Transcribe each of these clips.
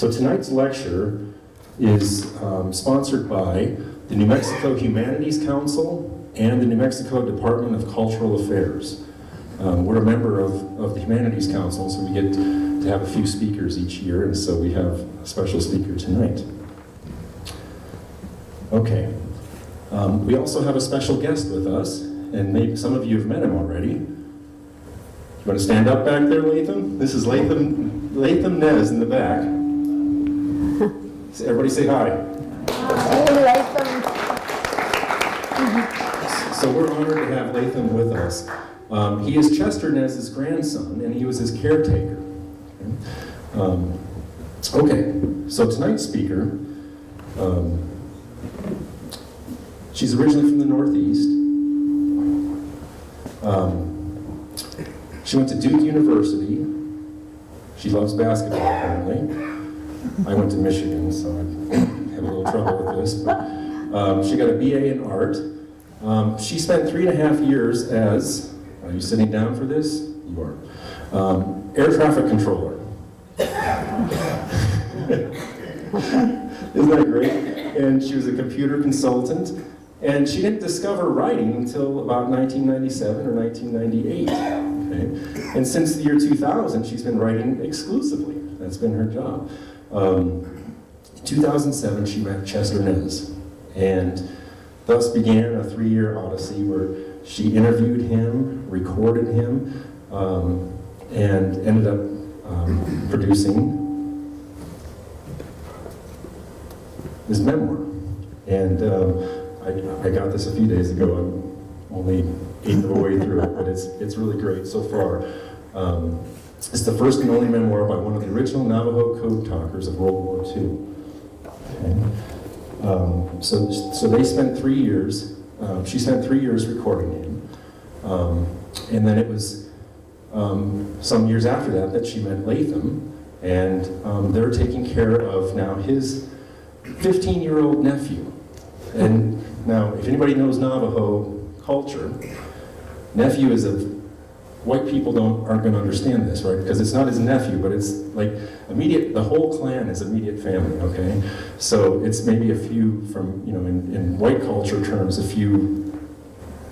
So tonight's lecture is sponsored by the New Mexico Humanities Council and the New Mexico Department of Cultural Affairs. We're a member of the Humanities Council, so we get to have a few speakers each year, and so we have a special speaker tonight. Okay. We also have a special guest with us, and maybe some of you have met him already. You want to stand up back there, Latham? This is Latham Nez in the back. Everybody say hi. Hey, Latham. So we're honored to have Latham with us. He is Chester Nez's grandson, and he was his caretaker. Okay, so tonight's speaker, she's originally from the Northeast. She went to Duke University. She loves basketball, apparently. I went to Michigan, so I have a little trouble with this. But she got a BA in art. She spent 3.5 years as, are you sitting down for this? You are. Air traffic controller. Isn't that great? And she was a computer consultant. And she didn't discover writing until about 1997 or 1998. Okay? And since the year 2000, she's been writing exclusively. That's been her job. In 2007, she met Chester Nez, and thus began a 3-year odyssey where she interviewed him, recorded him, and ended up producing his memoir. And I got this a few days ago. I'm only 1/8 of the way through it, but it's really great so far. It's the first and only memoir by one of the original Navajo Code talkers of World War II. Okay. So they spent 3 years. She spent 3 years recording him, and then it was some years after that she met Latham, and they're taking care of now his 15-year-old nephew. And now, if anybody knows Navajo culture, nephew is white people aren't going to understand this, right? Because it's not his nephew, but it's like the whole clan is immediate family, okay? So it's maybe a few from, in white culture terms, a few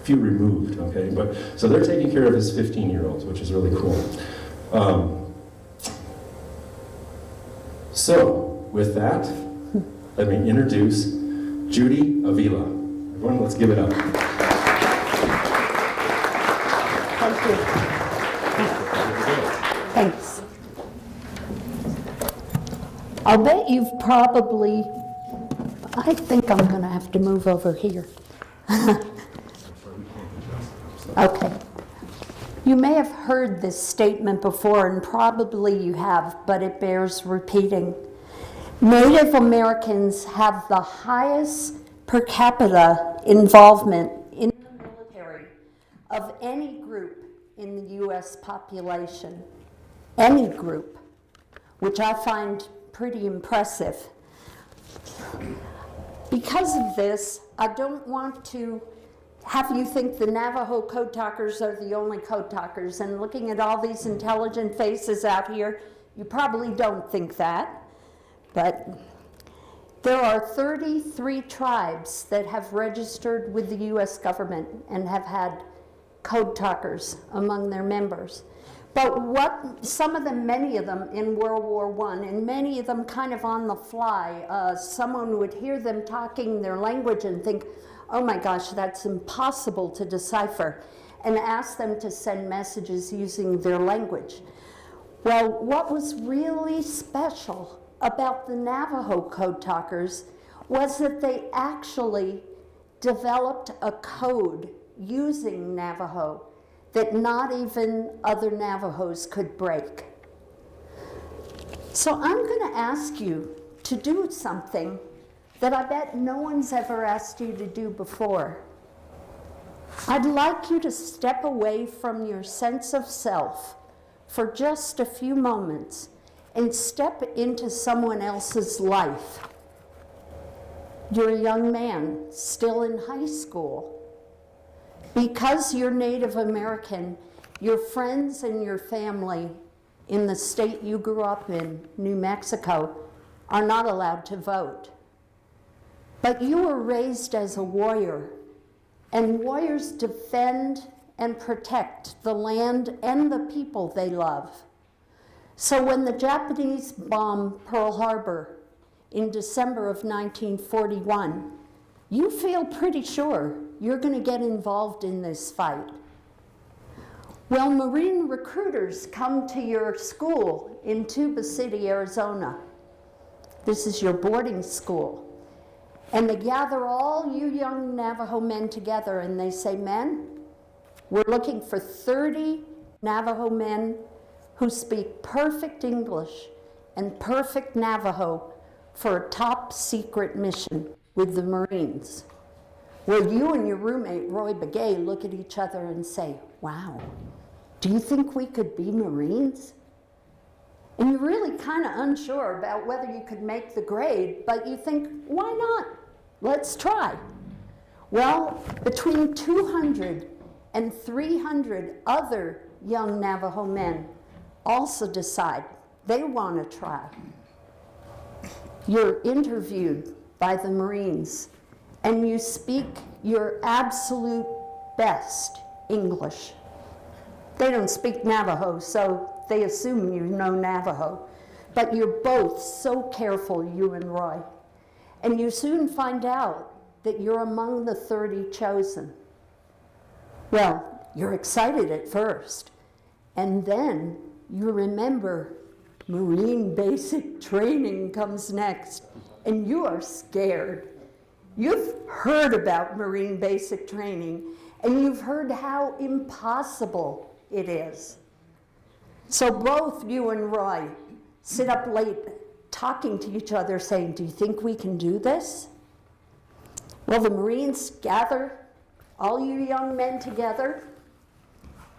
removed, okay? But so they're taking care of his 15-year-olds, which is really cool. So with that, let me introduce Judith Avila. Everyone, let's give it up. Thank you. Thanks. I'll bet you've probably, I think I'm going to have to move over here. Okay. You may have heard this statement before, and probably you have, but it bears repeating. Native Americans have the highest per capita involvement in the military of any group in the U.S. population. Any group, which I find pretty impressive. Because of this, I don't want to have you think the Navajo Code talkers are the only code talkers, and looking at all these intelligent faces out here, you probably don't think that. But there are 33 tribes that have registered with the U.S. government and have had code talkers among their members. But some of them, many of them in World War I, and many of them kind of on the fly, someone would hear them talking their language and think, oh my gosh, that's impossible to decipher, and ask them to send messages using their language. Well, what was really special about the Navajo Code talkers was that they actually developed a code using Navajo that not even other Navajos could break. So I'm going to ask you to do something that I bet no one's ever asked you to do before. I'd like you to step away from your sense of self for just a few moments and step into someone else's life. You're a young man, still in high school. Because you're Native American, your friends and your family in the state you grew up in, New Mexico, are not allowed to vote. But you were raised as a warrior, and warriors defend and protect the land and the people they love. So when the Japanese bombed Pearl Harbor in December of 1941, you feel pretty sure you're going to get involved in this fight. Well, Marine recruiters come to your school in Tuba City, Arizona. This is your boarding school. And they gather all you young Navajo men together and they say, men, we're looking for 30 Navajo men who speak perfect English and perfect Navajo for a top secret mission with the Marines. Well, you and your roommate, Roy Begay, look at each other and say, wow, do you think we could be Marines? And you're really kind of unsure about whether you could make the grade, but you think, why not? Let's try. Well, between 200 and 300 other young Navajo men also decide they want to try. You're interviewed by the Marines, and you speak your absolute best English. They don't speak Navajo, so they assume you know Navajo. But you're both so careful, you and Roy. And you soon find out that you're among the 30 chosen. Well, you're excited at first, and then you remember Marine basic training comes next, and you are scared. You've heard about Marine basic training, and you've heard how impossible it is. So both you and Roy sit up late talking to each other saying, do you think we can do this? Well, the Marines gather all you young men together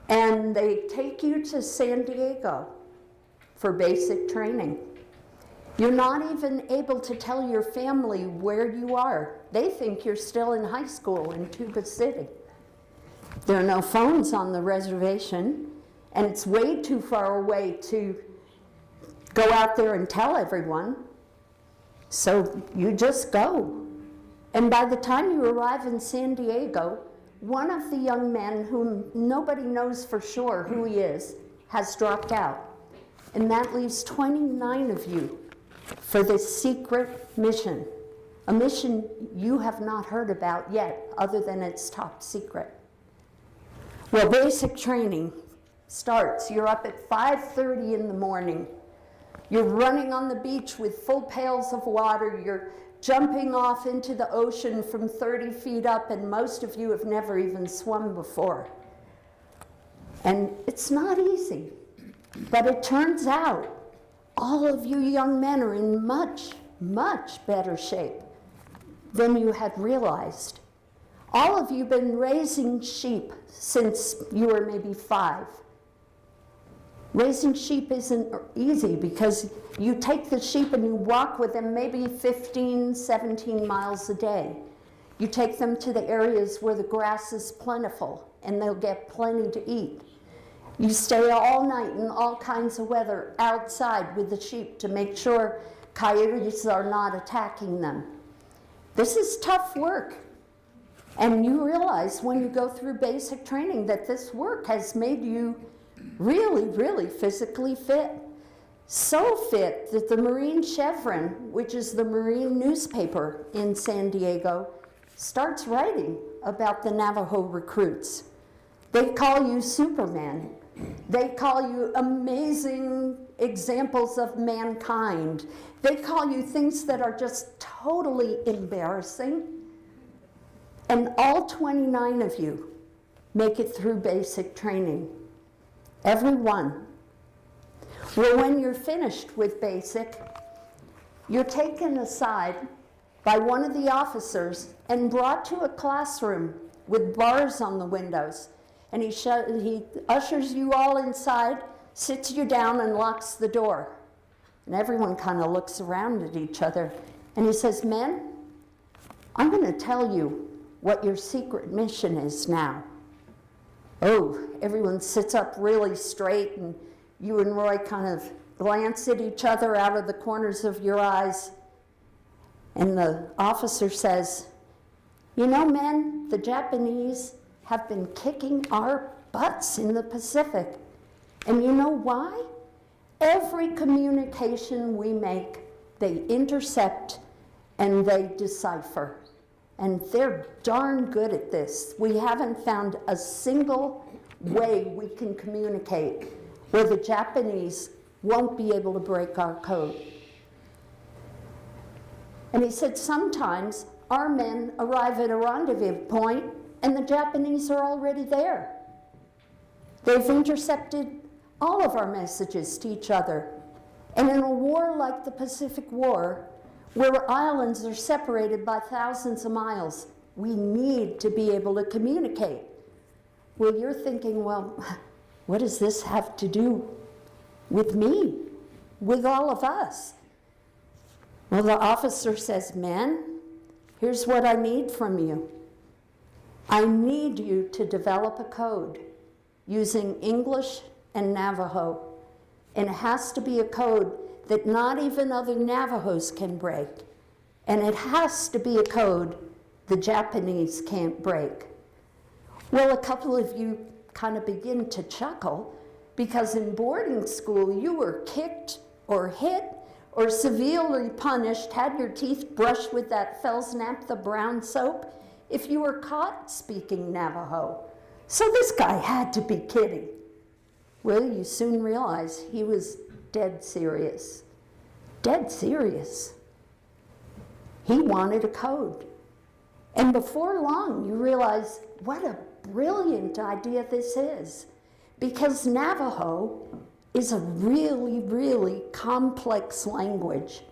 and they take you to San Diego for basic training. You're not even able to tell your family where you are. They think you're still in high school in Tuba City. There are no phones on the reservation, and it's way too far away to go out there and tell everyone. So you just go. And by the time you arrive in San Diego, one of the young men whom nobody knows for sure who he is has dropped out. And that leaves 29 of you for this secret mission, a mission you have not heard about yet, other than it's top secret. Well, basic training starts. You're up at 5:30 in the morning. You're running on the beach with full pails of water. You're jumping off into the ocean from 30 feet up, and most of you have never even swum before. And it's not easy, but it turns out all of you young men are in much, much better shape than you had realized. All of you have been raising sheep since you were maybe 5. Raising sheep isn't easy because you take the sheep and you walk with them maybe 15, 17 miles a day. You take them to the areas where the grass is plentiful and they'll get plenty to eat. You stay all night in all kinds of weather outside with the sheep to make sure coyotes are not attacking them. This is tough work. And you realize when you go through basic training that this work has made you really, really physically fit. So fit that the Marine Chevron, which is the Marine newspaper in San Diego, starts writing about the Navajo recruits. They call you Superman. They call you amazing examples of mankind. They call you things that are just totally embarrassing. And all 29 of you make it through basic training. Every one. Well, when you're finished with basic, you're taken aside by one of the officers and brought to a classroom with bars on the windows. And he ushers you all inside, sits you down, and locks the door. And everyone kind of looks around at each other. And he says, men, I'm going to tell you what your secret mission is now. Oh, everyone sits up really straight, and you and Roy kind of glance at each other out of the corners of your eyes, and the officer says, "You know, men, the Japanese have been kicking our butts in the Pacific. And you know why? Every communication we make, they intercept and they decipher. And they're darn good at this. We haven't found a single way we can communicate where the Japanese won't be able to break our code." And he said, sometimes our men arrive at a rendezvous point and the Japanese are already there. They've intercepted all of our messages to each other. And in a war like the Pacific War, where islands are separated by thousands of miles, we need to be able to communicate. Well, you're thinking, well, what does this have to do with me, with all of us? Well, the officer says, "Men, here's what I need from you. I need you to develop a code using English and Navajo. And it has to be a code that not even other Navajos can break. And it has to be a code the Japanese can't break." Well, a couple of you kind of begin to chuckle because in boarding school you were kicked or hit or severely punished, had your teeth brushed with that Fels-Naphtha brown soap if you were caught speaking Navajo. So this guy had to be kidding. Well, you soon realize he was dead serious. Dead serious. He wanted a code. And before long, you realize what a brilliant idea this is. Because Navajo is a really, really complex language.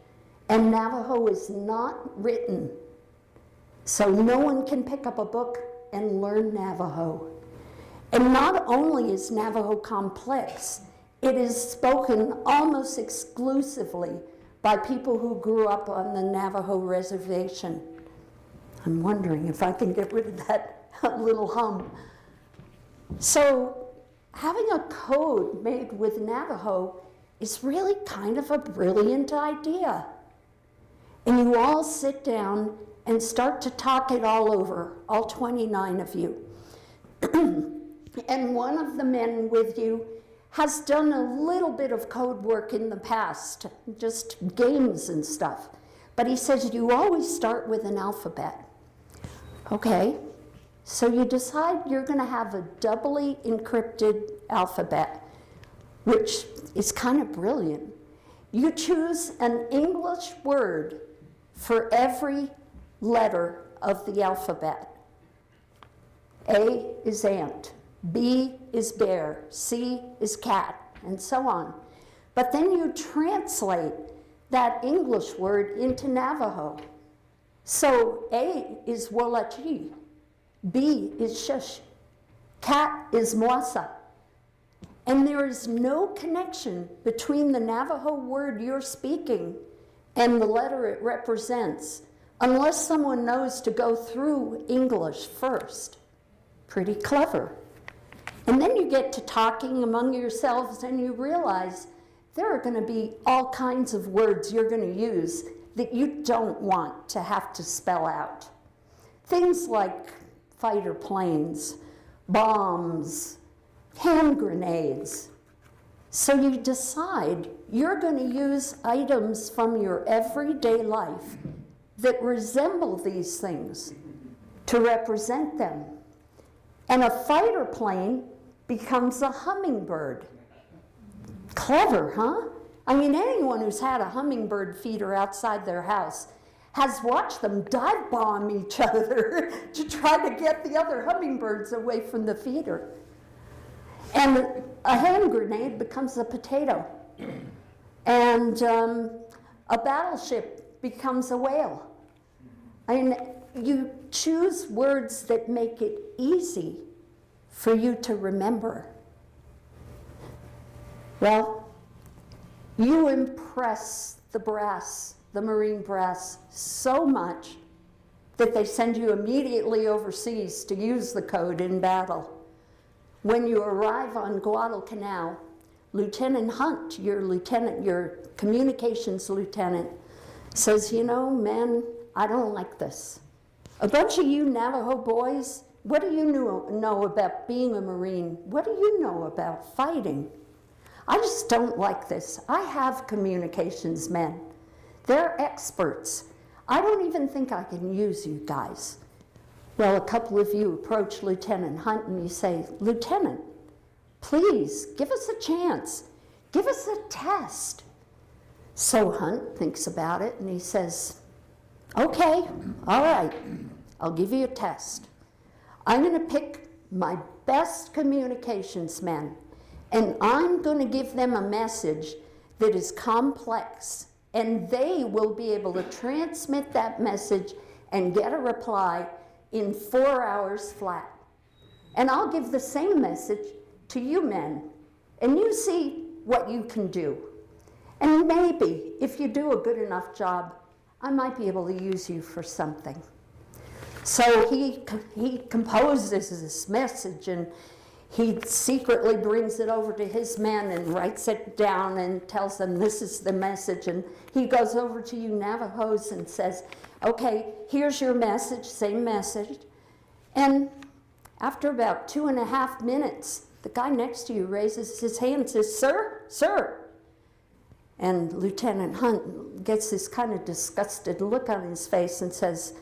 And Navajo is not written. So no one can pick up a book and learn Navajo. And not only is Navajo complex, it is spoken almost exclusively by people who grew up on the Navajo Reservation. I'm wondering if I can get rid of that little hum. So having a code made with Navajo is really kind of a brilliant idea. And you all sit down and start to talk it all over, all 29 of you. And one of the men with you has done a little bit of code work in the past, just games and stuff. But he says you always start with an alphabet. Okay, so you decide you're going to have a doubly encrypted alphabet, which is kind of brilliant. You choose an English word for every letter of the alphabet. A is ant. B is bear, C is cat, and so on. But then you translate that English word into Navajo. So A is wolachi, B is shush, cat is moasa. And there is no connection between the Navajo word you're speaking and the letter it represents, unless someone knows to go through English first. Pretty clever. And then you get to talking among yourselves and you realize there are going to be all kinds of words you're going to use that you don't want to have to spell out. Things like fighter planes, bombs, hand grenades. So you decide you're going to use items from your everyday life that resemble these things to represent them. And a fighter plane becomes a hummingbird. Clever, huh? I mean, anyone who's had a hummingbird feeder outside their house has watched them dive bomb each other to try to get the other hummingbirds away from the feeder. And a hand grenade becomes a potato. And a battleship becomes a whale. I mean, you choose words that make it easy for you to remember. Well, you impress the brass, the Marine brass, so much that they send you immediately overseas to use the code in battle. When you arrive on Guadalcanal, Lieutenant Hunt, your communications lieutenant, says, you know, man, I don't like this. A bunch of you Navajo boys, what do you know about being a Marine? What do you know about fighting? I just don't like this. I have communications men. They're experts. I don't even think I can use you guys. Well, a couple of you approach Lieutenant Hunt and you say, Lieutenant, please give us a chance. Give us a test. So Hunt thinks about it and he says, okay, all right, I'll give you a test. I'm going to pick my best communications men, and I'm going to give them a message that is complex, and they will be able to transmit that message and get a reply in 4 hours flat. And I'll give the same message to you men, and you see what you can do. And maybe, if you do a good enough job, I might be able to use you for something. So he composes this message, and he secretly brings it over to his men and writes it down and tells them this is the message. And he goes over to you Navajos and says, okay, here's your message, same message. And after about 2.5 minutes, the guy next to you raises his hand and says, sir, sir. And Lieutenant Hunt gets this kind of disgusted look on his face and says,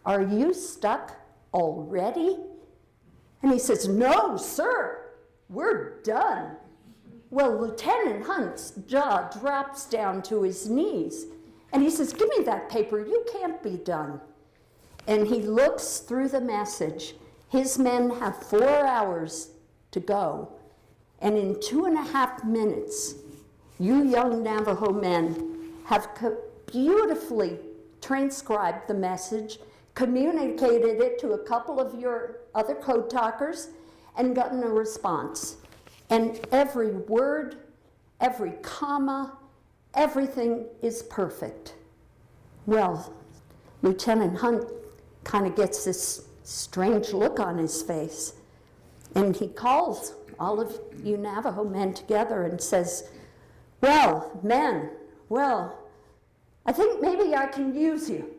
are you stuck already? And he says, no, sir, we're done. Well, Lieutenant Hunt's jaw drops down to his knees. And he says, give me that paper, you can't be done. And he looks through the message. His men have 4 hours to go. And in 2.5 minutes, you young Navajo men have beautifully transcribed the message, communicated it to a couple of your other code talkers, and gotten a response. And every word, every comma, everything is perfect. Well, Lieutenant Hunt kind of gets this strange look on his face, and he calls all of you Navajo men together and says, well, men, well, I think maybe I can use you.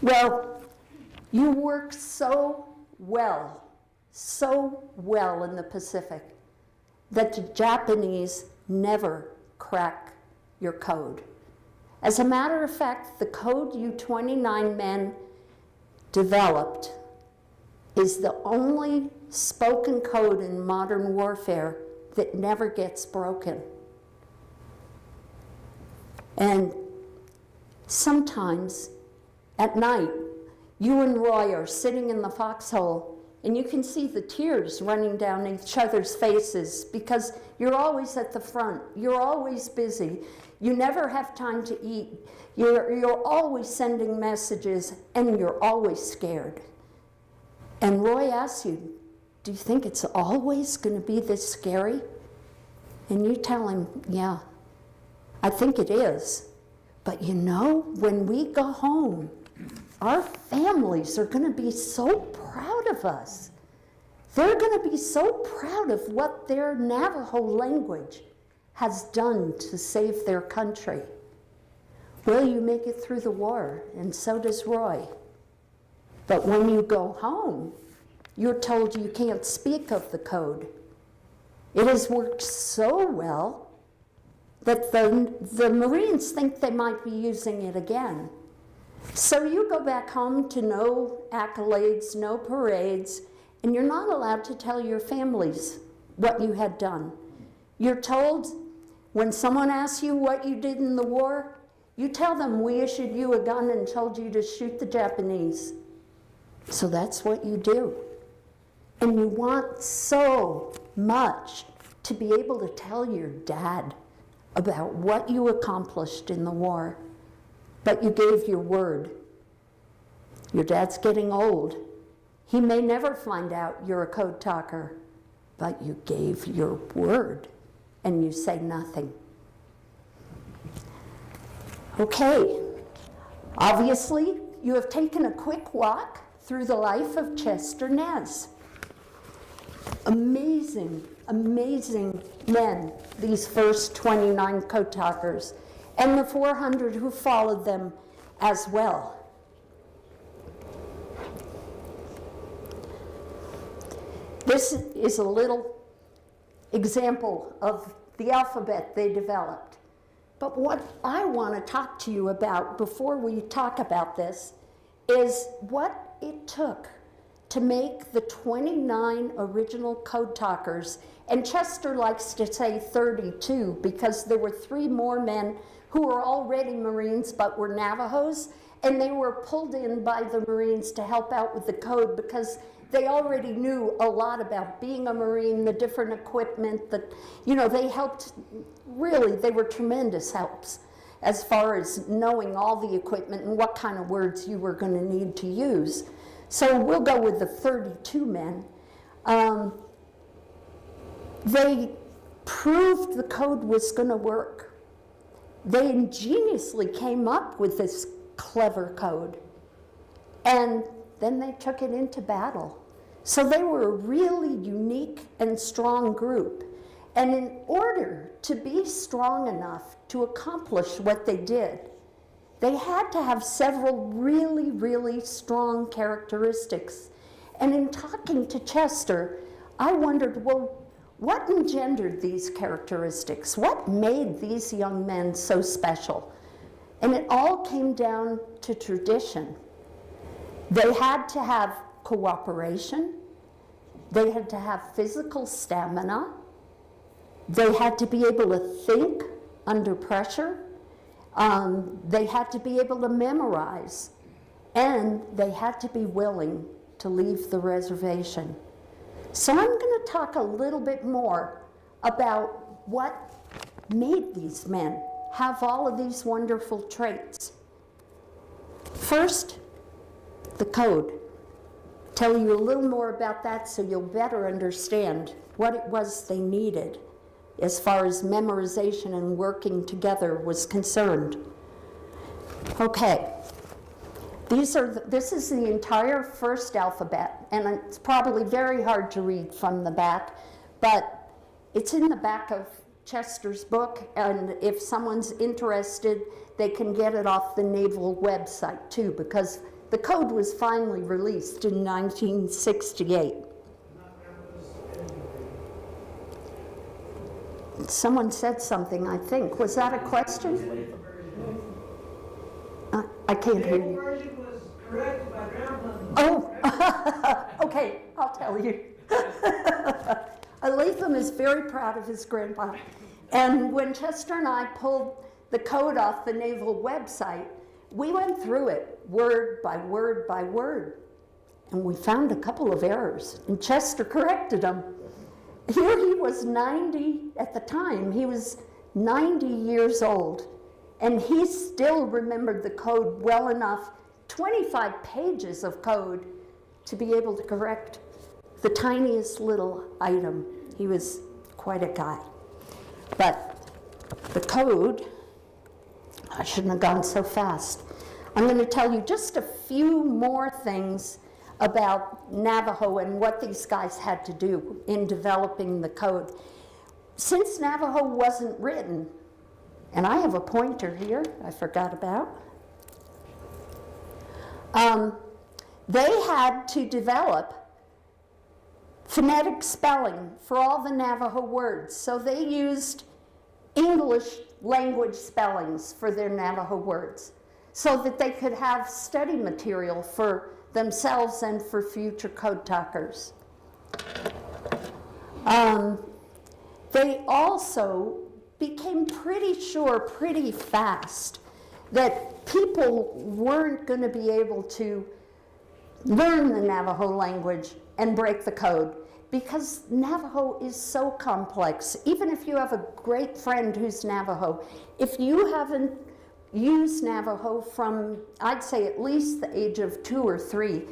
Well, you work so well in the Pacific that the Japanese never crack your code. As a matter of fact, the code you 29 men developed is the only spoken code in modern warfare that never gets broken. And sometimes at night, you and Roy are sitting in the Foxhole and you can see the tears running down each other's faces because you're always at the front, you're always busy, you never have time to eat, you're always sending messages, and you're always scared. And Roy asks you, do you think it's always going to be this scary? And you tell him, yeah, I think it is. But you know, when we go home, our families are going to be so proud of us. They're going to be so proud of what their Navajo language has done to save their country. Well, you make it through the war, and so does Roy. But when you go home, you're told you can't speak of the code. It has worked so well that the Marines think they might be using it again. So you go back home to no accolades, no parades, and you're not allowed to tell your families what you had done. You're told, when someone asks you what you did in the war, you tell them we issued you a gun and told you to shoot the Japanese. So that's what you do. And you want so much to be able to tell your dad about what you accomplished in the war, but you gave your word. Your dad's getting old. He may never find out you're a code talker, but you gave your word and you say nothing. Okay, obviously you have taken a quick walk through the life of Chester Nez. Amazing, amazing men, these first 29 code talkers, and the 400 who followed them as well. This is a little example of the alphabet they developed. But what I want to talk to you about before we talk about this is what it took to make the 29 original code talkers, and Chester likes to say 32 because there were 3 more men who were already Marines but were Navajos, and they were pulled in by the Marines to help out with the code because they already knew a lot about being a Marine, the different equipment that, they helped, really, they were tremendous helps as far as knowing all the equipment and what kind of words you were going to need to use. So we'll go with the 32 men. They proved the code was going to work. They ingeniously came up with this clever code, and then they took it into battle. So they were a really unique and strong group. And in order to be strong enough to accomplish what they did, they had to have several really, really strong characteristics. And in talking to Chester, I wondered, well, what engendered these characteristics? What made these young men so special? And it all came down to tradition. They had to have cooperation. They had to have physical stamina. They had to be able to think under pressure. They had to be able to memorize. And they had to be willing to leave the reservation. So I'm going to talk a little bit more about what made these men have all of these wonderful traits. First, the code. Tell you a little more about that so you'll better understand what it was they needed as far as memorization and working together was concerned. Okay, this is the entire first alphabet, and it's probably very hard to read from the back, but it's in the back of Chester's book, and if someone's interested, they can get it off the Naval website too, because the code was finally released in 1968. Someone said something, I think. Was that a question? I can't hear you. Version was corrected by Grandpa. Oh, okay, I'll tell you. Latham is very proud of his grandpa. And when Chester and I pulled the code off the Naval website, we went through it word by word by word. And we found a couple of errors, and Chester corrected them. Here he was 90 at the time. He was 90 years old, and he still remembered the code well enough, 25 pages of code, to be able to correct the tiniest little item. He was quite a guy. But the code, I shouldn't have gone so fast. I'm going to tell you just a few more things about Navajo and what these guys had to do in developing the code. Since Navajo wasn't written, and I have a pointer here I forgot about, they had to develop phonetic spelling for all the Navajo words. So they used English language spellings for their Navajo words so that they could have study material for themselves and for future code talkers. They also became pretty sure pretty fast that people weren't going to be able to learn the Navajo language and break the code because Navajo is so complex. Even if you have a great friend who's Navajo, if you haven't used Navajo from, I'd say, at least the age of 2 or 3,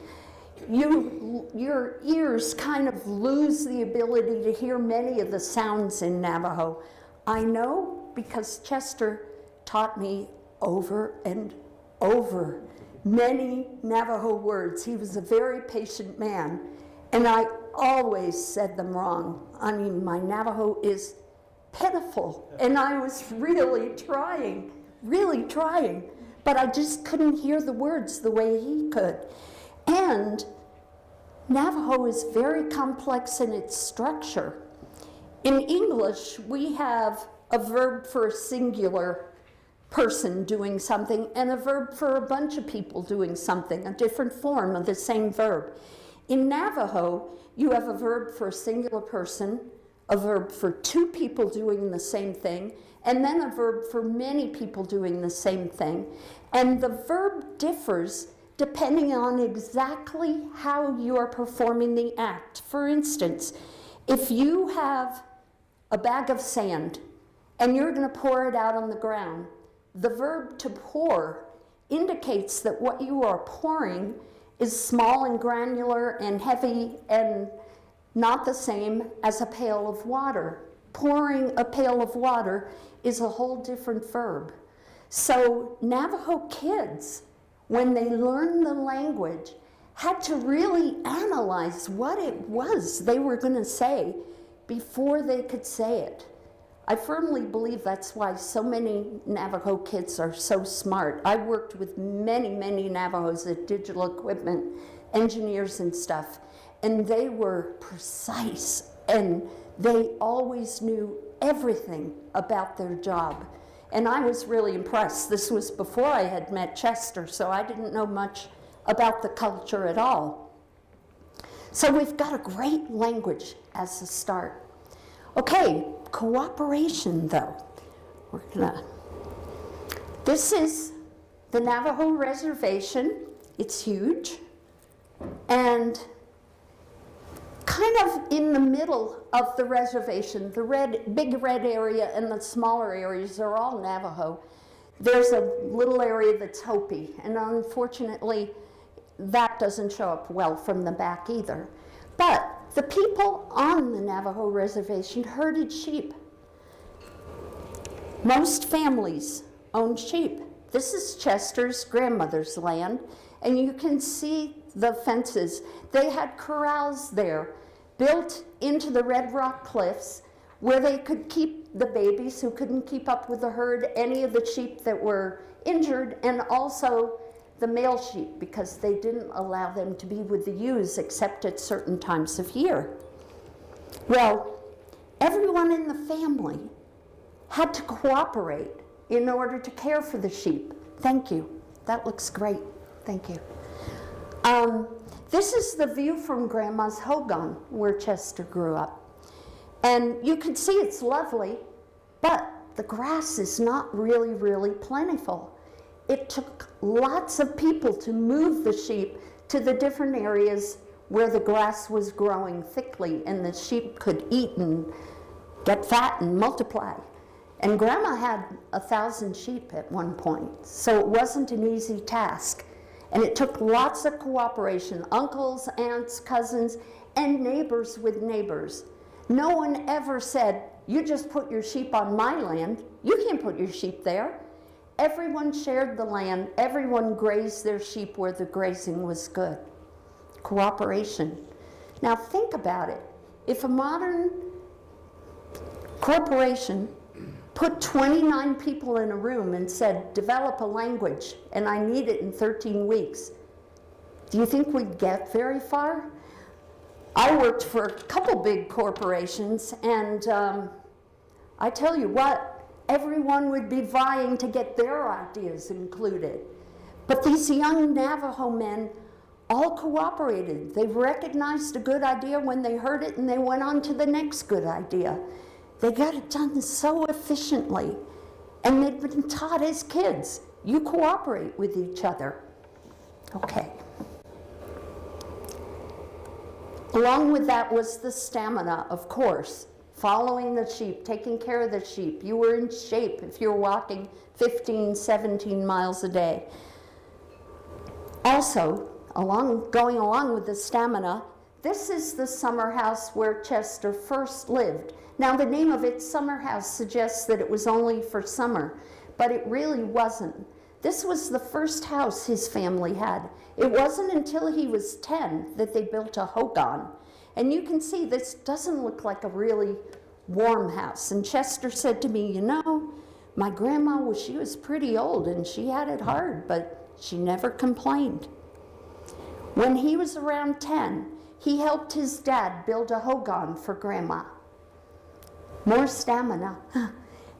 your ears kind of lose the ability to hear many of the sounds in Navajo. I know because Chester taught me over and over many Navajo words. He was a very patient man, and I always said them wrong. I mean, my Navajo is pitiful, and I was really trying, but I just couldn't hear the words the way he could. And Navajo is very complex in its structure. In English, we have a verb for a singular person doing something and a verb for a bunch of people doing something, a different form of the same verb. In Navajo, you have a verb for a singular person, a verb for two people doing the same thing, and then a verb for many people doing the same thing. And the verb differs depending on exactly how you are performing the act. For instance, if you have a bag of sand and you're going to pour it out on the ground, the verb to pour indicates that what you are pouring is small and granular and heavy and not the same as a pail of water. Pouring a pail of water is a whole different verb. So Navajo kids, when they learned the language, had to really analyze what it was they were going to say before they could say it. I firmly believe that's why so many Navajo kids are so smart. I worked with many, many Navajos at digital equipment, engineers and stuff, and they were precise, and they always knew everything about their job. And I was really impressed. This was before I had met Chester, so I didn't know much about the culture at all. So we've got a great language as a start. Okay, cooperation though. This is the Navajo Reservation. It's huge. And kind of in the middle of the reservation, the big red area and the smaller areas are all Navajo. There's a little area that's Hopi, and unfortunately, that doesn't show up well from the back either. But the people on the Navajo Reservation herded sheep. Most families owned sheep. This is Chester's grandmother's land, and you can see the fences. They had corrals there, built into the red rock cliffs, where they could keep the babies who couldn't keep up with the herd, any of the sheep that were injured, and also the male sheep, because they didn't allow them to be with the ewes except at certain times of year. Well, everyone in the family had to cooperate in order to care for the sheep. Thank you. That looks great. Thank you. This is the view from Grandma's hogan, where Chester grew up. And you can see it's lovely, but the grass is not really, really plentiful. It took lots of people to move the sheep to the different areas where the grass was growing thickly and the sheep could eat and get fat and multiply. And Grandma had 1,000 sheep at one point, so it wasn't an easy task. And it took lots of cooperation, uncles, aunts, cousins, and neighbors with neighbors. No one ever said, you just put your sheep on my land. You can't put your sheep there. Everyone shared the land. Everyone grazed their sheep where the grazing was good. Cooperation. Now think about it. If a modern corporation put 29 people in a room and said, develop a language, and I need it in 13 weeks, do you think we'd get very far? I worked for a couple big corporations, and I tell you what, everyone would be vying to get their ideas included. But these young Navajo men all cooperated. They recognized a good idea when they heard it, and they went on to the next good idea. They got it done so efficiently. And they'd been taught as kids, you cooperate with each other. Okay. Along with that was the stamina, of course. Following the sheep, taking care of the sheep. You were in shape if you were walking 15, 17 miles a day. Also, going along with the stamina, this is the summer house where Chester first lived. Now, the name of it, summer house, suggests that it was only for summer, but it really wasn't. This was the first house his family had. It wasn't until he was 10 that they built a hogan, And you can see this doesn't look like a really warm house. And Chester said to me, you know, my grandma, she was pretty old and she had it hard, but she never complained. When he was around 10, he helped his dad build a hogan for Grandma. More stamina.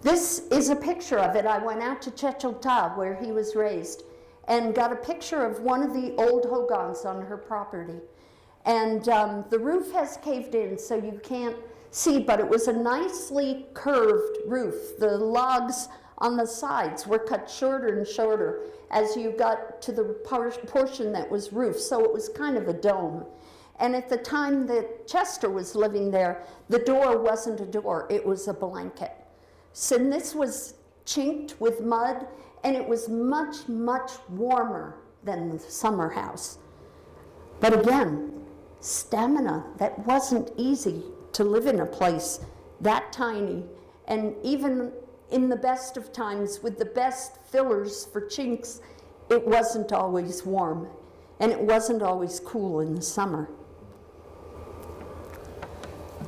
This is a picture of it. I went out to Chechilta, where he was raised, and got a picture of one of the old hogans on her property. And the roof has caved in, so you can't see, but it was a nicely curved roof. The logs on the sides were cut shorter and shorter as you got to the portion that was roof, so it was kind of a dome. And at the time that Chester was living there, the door wasn't a door, it was a blanket. So this was chinked with mud, and it was much, much warmer than the summer house. But again, stamina, that wasn't easy to live in a place that tiny, and even in the best of times, with the best fillers for chinks, it wasn't always warm, and it wasn't always cool in the summer.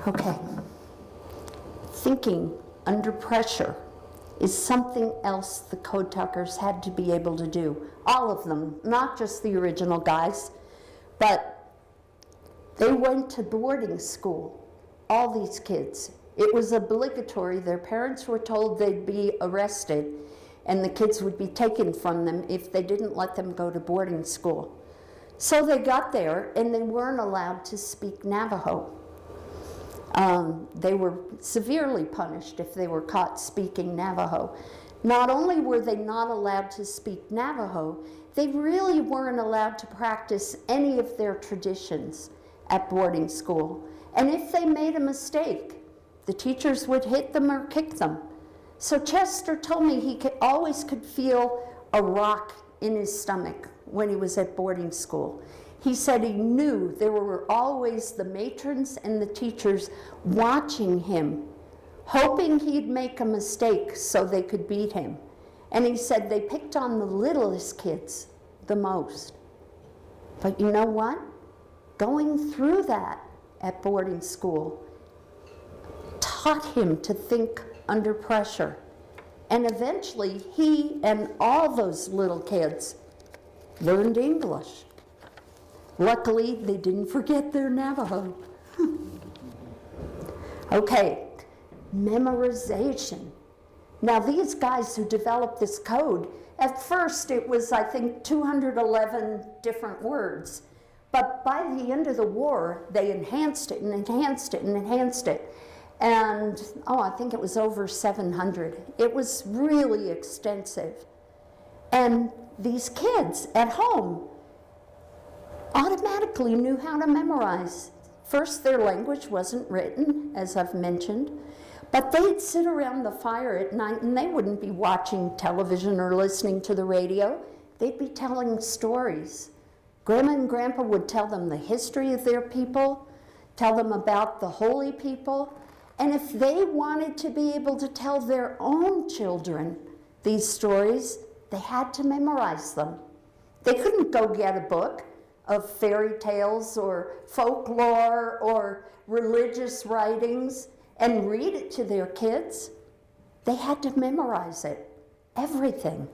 Okay. Thinking under pressure is something else the code talkers had to be able to do. All of them, not just the original guys, but they went to boarding school, all these kids. It was obligatory. Their parents were told they'd be arrested and the kids would be taken from them if they didn't let them go to boarding school. So they got there and they weren't allowed to speak Navajo. They were severely punished if they were caught speaking Navajo. Not only were they not allowed to speak Navajo, they really weren't allowed to practice any of their traditions at boarding school. And if they made a mistake, the teachers would hit them or kick them. So Chester told me he always could feel a rock in his stomach when he was at boarding school. He said he knew there were always the matrons and the teachers watching him, hoping he'd make a mistake so they could beat him. And he said they picked on the littlest kids the most. But you know what? Going through that at boarding school taught him to think under pressure. And eventually he and all those little kids learned English. Luckily, they didn't forget their Navajo. Okay, memorization. Now these guys who developed this code, at first it was, I think, 211 different words. But by the end of the war, they enhanced it and enhanced it and enhanced it. And, I think it was over 700. It was really extensive. And these kids at home automatically knew how to memorize. First, their language wasn't written, as I've mentioned, but they'd sit around the fire at night and they wouldn't be watching television or listening to the radio. They'd be telling stories. Grandma and Grandpa would tell them the history of their people, tell them about the holy people, and if they wanted to be able to tell their own children these stories, they had to memorize them. They couldn't go get a book of fairy tales or folklore or religious writings and read it to their kids. They had to memorize it, everything.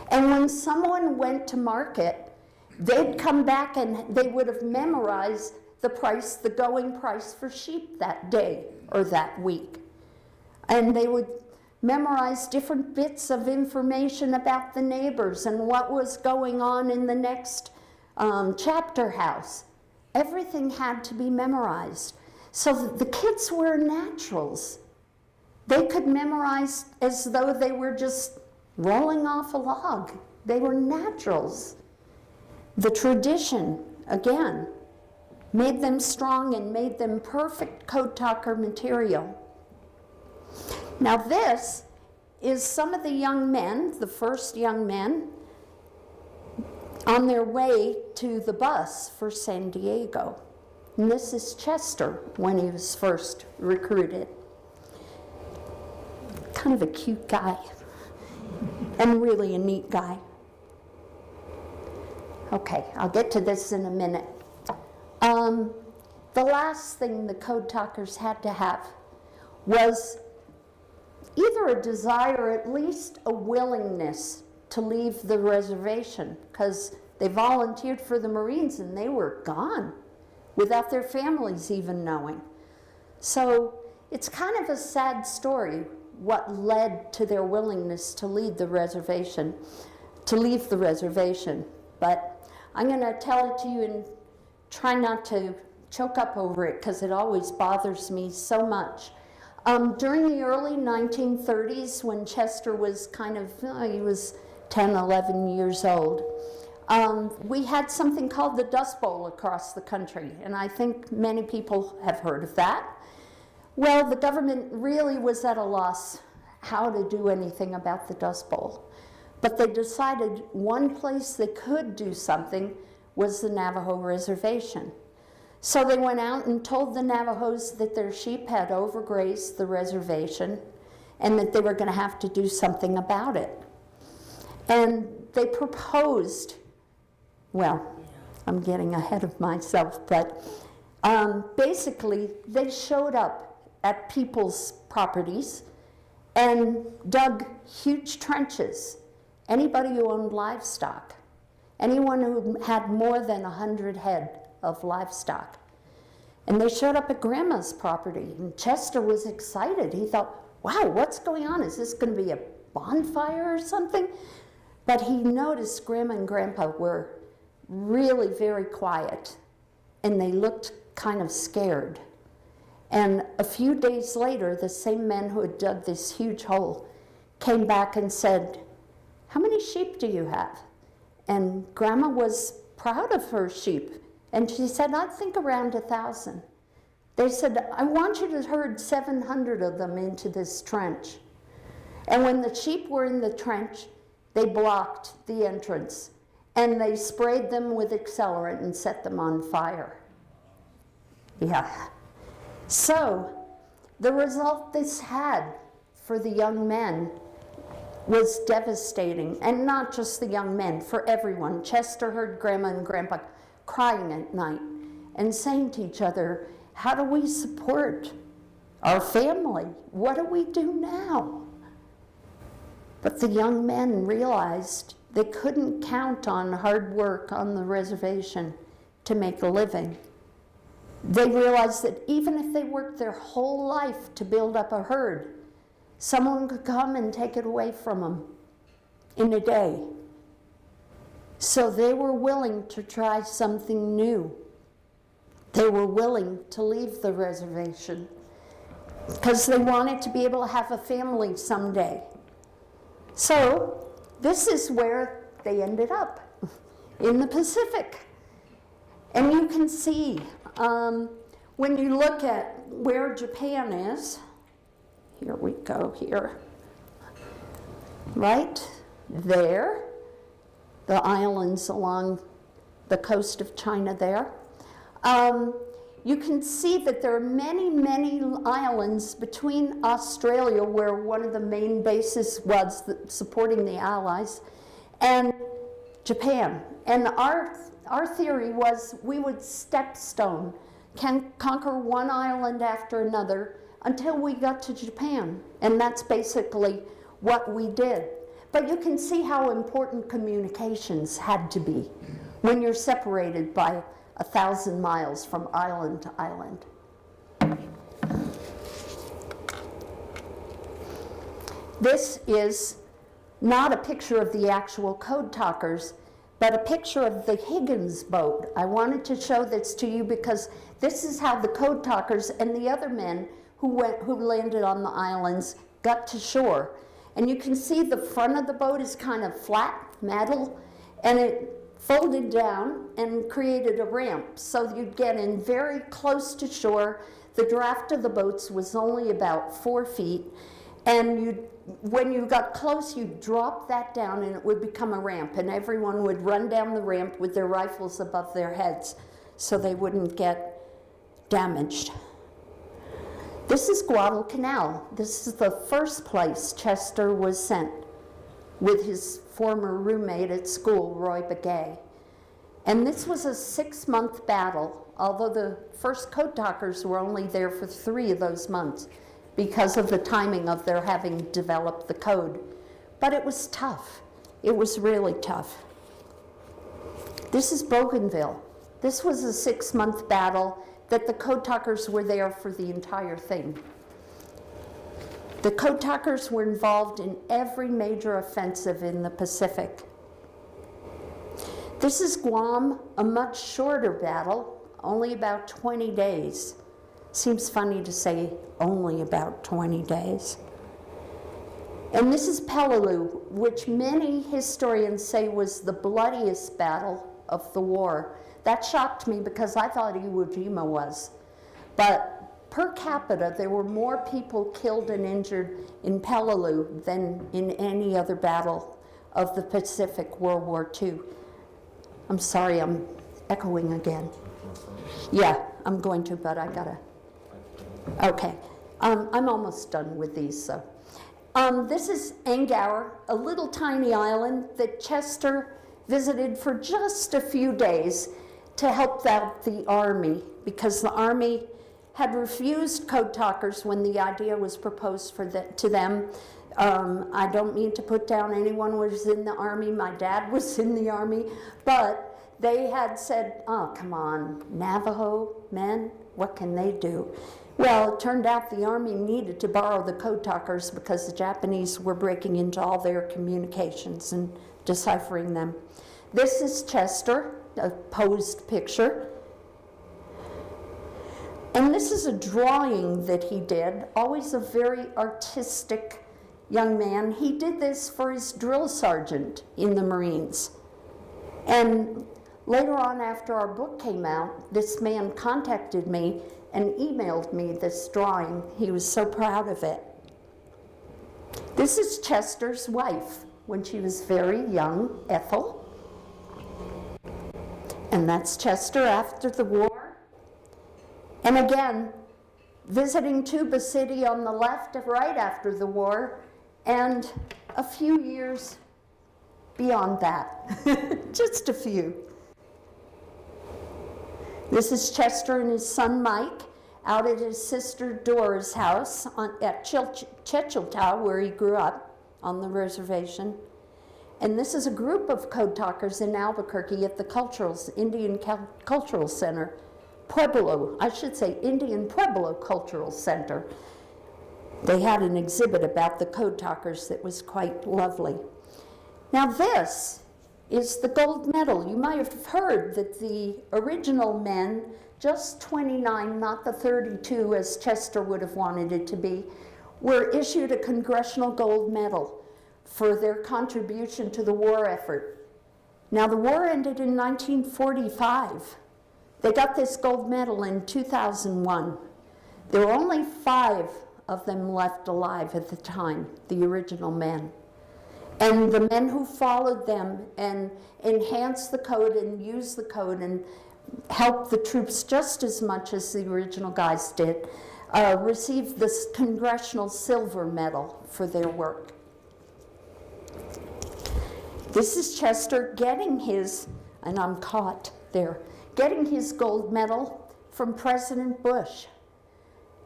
And when someone went to market, they'd come back and they would have memorized the price, the going price for sheep that day or that week. And they would memorize different bits of information about the neighbors and what was going on in the next chapter house. Everything had to be memorized. So the kids were naturals. They could memorize as though they were just rolling off a log. They were naturals. The tradition, again, made them strong and made them perfect code talker material. Now this is some of the young men, the first young men, on their way to the bus for San Diego. And this is Chester when he was first recruited. Kind of a cute guy and really a neat guy. Okay, I'll get to this in a minute. the last thing the code talkers had to have was either a desire or at least a willingness to leave the reservation, because they volunteered for the Marines and they were gone without their families even knowing. So it's kind of a sad story what led to their willingness to leave the reservation. But I'm going to tell it to you and try not to choke up over it because it always bothers me so much. During the early 1930s, when Chester was he was 10, 11 years old, we had something called the Dust Bowl across the country, and I think many people have heard of that. Well, the government really was at a loss how to do anything about the Dust Bowl, but they decided one place they could do something was the Navajo Reservation. So they went out and told the Navajos that their sheep had overgrazed the reservation and that they were going to have to do something about it. And they proposed, well, I'm getting ahead of myself, but basically they showed up at people's properties and dug huge trenches. Anybody who owned livestock, anyone who had more than 100 head of livestock. And they showed up at Grandma's property, and Chester was excited. He thought, wow, what's going on? Is this going to be a bonfire or something? But he noticed Grandma and Grandpa were really very quiet, and they looked kind of scared. And a few days later, the same men who had dug this huge hole came back and said, how many sheep do you have? And Grandma was proud of her sheep. And she said, I think around 1,000. They said, I want you to herd 700 of them into this trench. And when the sheep were in the trench, they blocked the entrance. And they sprayed them with accelerant and set them on fire. Yeah. So the result this had for the young men was devastating. And not just the young men, for everyone. Chester heard Grandma and Grandpa crying at night and saying to each other, how do we support our family? What do we do now? But the young men realized they couldn't count on hard work on the reservation to make a living. They realized that even if they worked their whole life to build up a herd, someone could come and take it away from them in a day. So they were willing to try something new. They were willing to leave the reservation because they wanted to be able to have a family someday. So this is where they ended up, in the Pacific. And you can see, when you look at where Japan is, here we go here, right there, the islands along the coast of China there. You can see that there are many, many islands between Australia, where one of the main bases was supporting the Allies, and Japan. And our theory was we would stepstone, conquer one island after another until we got to Japan. And that's basically what we did. But you can see how important communications had to be when you're separated by 1,000 miles from island to island. This is not a picture of the actual code talkers, but a picture of the Higgins Boat. I wanted to show this to you because this is how the code talkers and the other men who landed on the islands got to shore. And you can see the front of the boat is kind of flat metal, and it folded down and created a ramp so you'd get in very close to shore. The draft of the boats was only about 4 feet, and when you got close, you'd drop that down and it would become a ramp, and everyone would run down the ramp with their rifles above their heads so they wouldn't get damaged. This is Guadalcanal. This is the first place Chester was sent with his former roommate at school, Roy Begay. And this was a 6-month battle, although the first code talkers were only there for 3 of those months because of the timing of their having developed the code. But it was tough. It was really tough. This is Bougainville. This was a 6-month battle that the code talkers were there for the entire thing. The code talkers were involved in every major offensive in the Pacific. This is Guam, a much shorter battle, only about 20 days. Seems funny to say only about 20 days. And this is Peleliu, which many historians say was the bloodiest battle of the war. That shocked me because I thought Iwo Jima was. But per capita, there were more people killed and injured in Peleliu than in any other battle of the Pacific World War II. I'm sorry, I'm echoing again. Yeah, I'm going to, but I gotta. Okay, I'm almost done with these, so. This is Angaur, a little tiny island that Chester visited for just a few days to help out the Army, because the Army had refused code talkers when the idea was proposed to them. I don't mean to put down anyone who was in the Army. My dad was in the Army, but they had said, oh, come on, Navajo men, what can they do? Well, it turned out the Army needed to borrow the code talkers because the Japanese were breaking into all their communications and deciphering them. This is Chester, a posed picture. And this is a drawing that he did, always a very artistic young man. He did this for his drill sergeant in the Marines. And later on, after our book came out, this man contacted me and emailed me this drawing. He was so proud of it. This is Chester's wife when she was very young, Ethel. And that's Chester after the war. And again, visiting Tuba City on the left, right after the war, and a few years beyond that, just a few. This is Chester and his son Mike out at his sister Dora's house at Chechiltau, where he grew up on the reservation. And this is a group of code talkers in Albuquerque at the Indian Cultural Center, Indian Pueblo Cultural Center. They had an exhibit about the code talkers that was quite lovely. Now this is the gold medal. You might have heard that the original men, just 29, not the 32 as Chester would have wanted it to be, were issued a Congressional Gold Medal for their contribution to the war effort. Now the war ended in 1945. They got this gold medal in 2001. There were only 5 of them left alive at the time, the original men. And the men who followed them and enhanced the code and used the code and helped the troops just as much as the original guys did, received this Congressional Silver Medal for their work. This is Chester getting his, and I'm caught there, getting his gold medal from President Bush.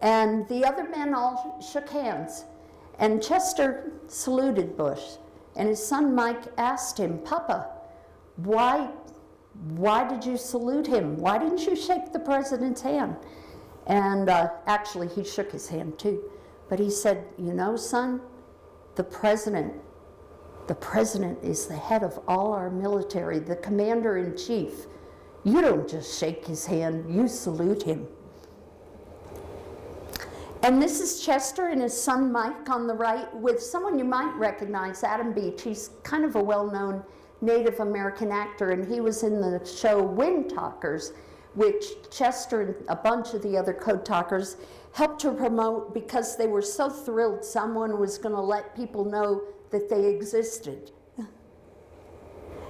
And the other men all shook hands. And Chester saluted Bush. And his son Mike asked him, Papa, why did you salute him? Why didn't you shake the president's hand? And actually, he shook his hand too. But he said, you know, son, the president is the head of all our military, the commander-in-chief. You don't just shake his hand, you salute him. And this is Chester and his son Mike on the right with someone you might recognize, Adam Beech. He's kind of a well-known Native American actor, and he was in the show Wind Talkers, which Chester and a bunch of the other code talkers helped to promote because they were so thrilled someone was going to let people know that they existed.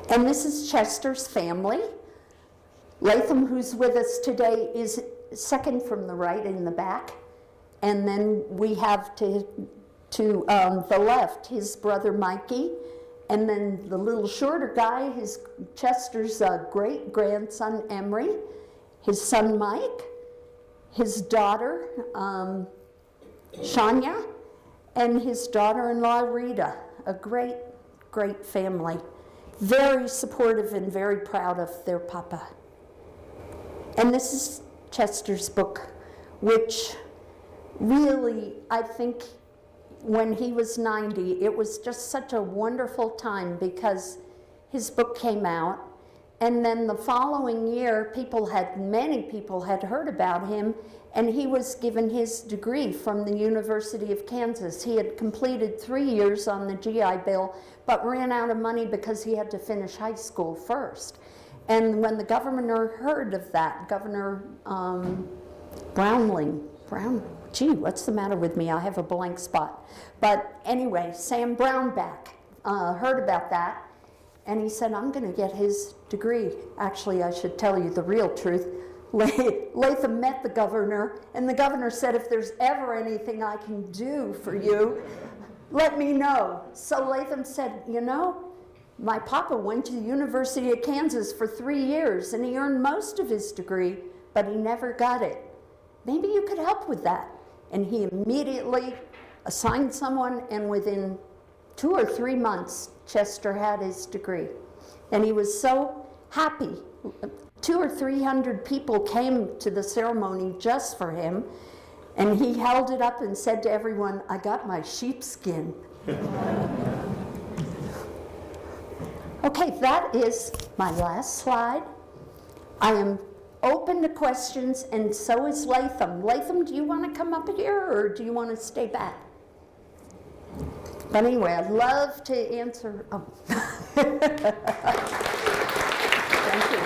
And this is Chester's family. Latham, who's with us today, is second from the right in the back. And then we have to the left his brother Mikey And then the little shorter guy, his Chester's great-grandson Emery, his son Mike, his daughter Shania, and his daughter-in-law Rita. A great, great family. Very supportive and very proud of their papa. And this is Chester's book, which really, I think, when he was 90, it was just such a wonderful time because his book came out, and then the following year, many people had heard about him, and he was given his degree from the University of Kansas. He had completed 3 years on the GI Bill, but ran out of money because he had to finish high school first. And when the governor heard of that, Governor gee, what's the matter with me? I have a blank spot. But anyway, Sam Brownback heard about that, and he said, I'm going to get his degree. Actually, I should tell you the real truth. Latham met the governor, and the governor said, if there's ever anything I can do for you, let me know. So Latham said, you know, my papa went to the University of Kansas for 3 years, and he earned most of his degree, but he never got it. Maybe you could help with that. And he immediately assigned someone, and within 2 or 3 months, Chester had his degree. And he was so happy. 200 or 300 people came to the ceremony just for him, and he held it up and said to everyone, I got my sheepskin. Okay, that is my last slide. I am open to questions, and so is Latham. Latham, do you want to come up here, or do you want to stay back? But anyway, I'd love to answer. Oh. Thank you.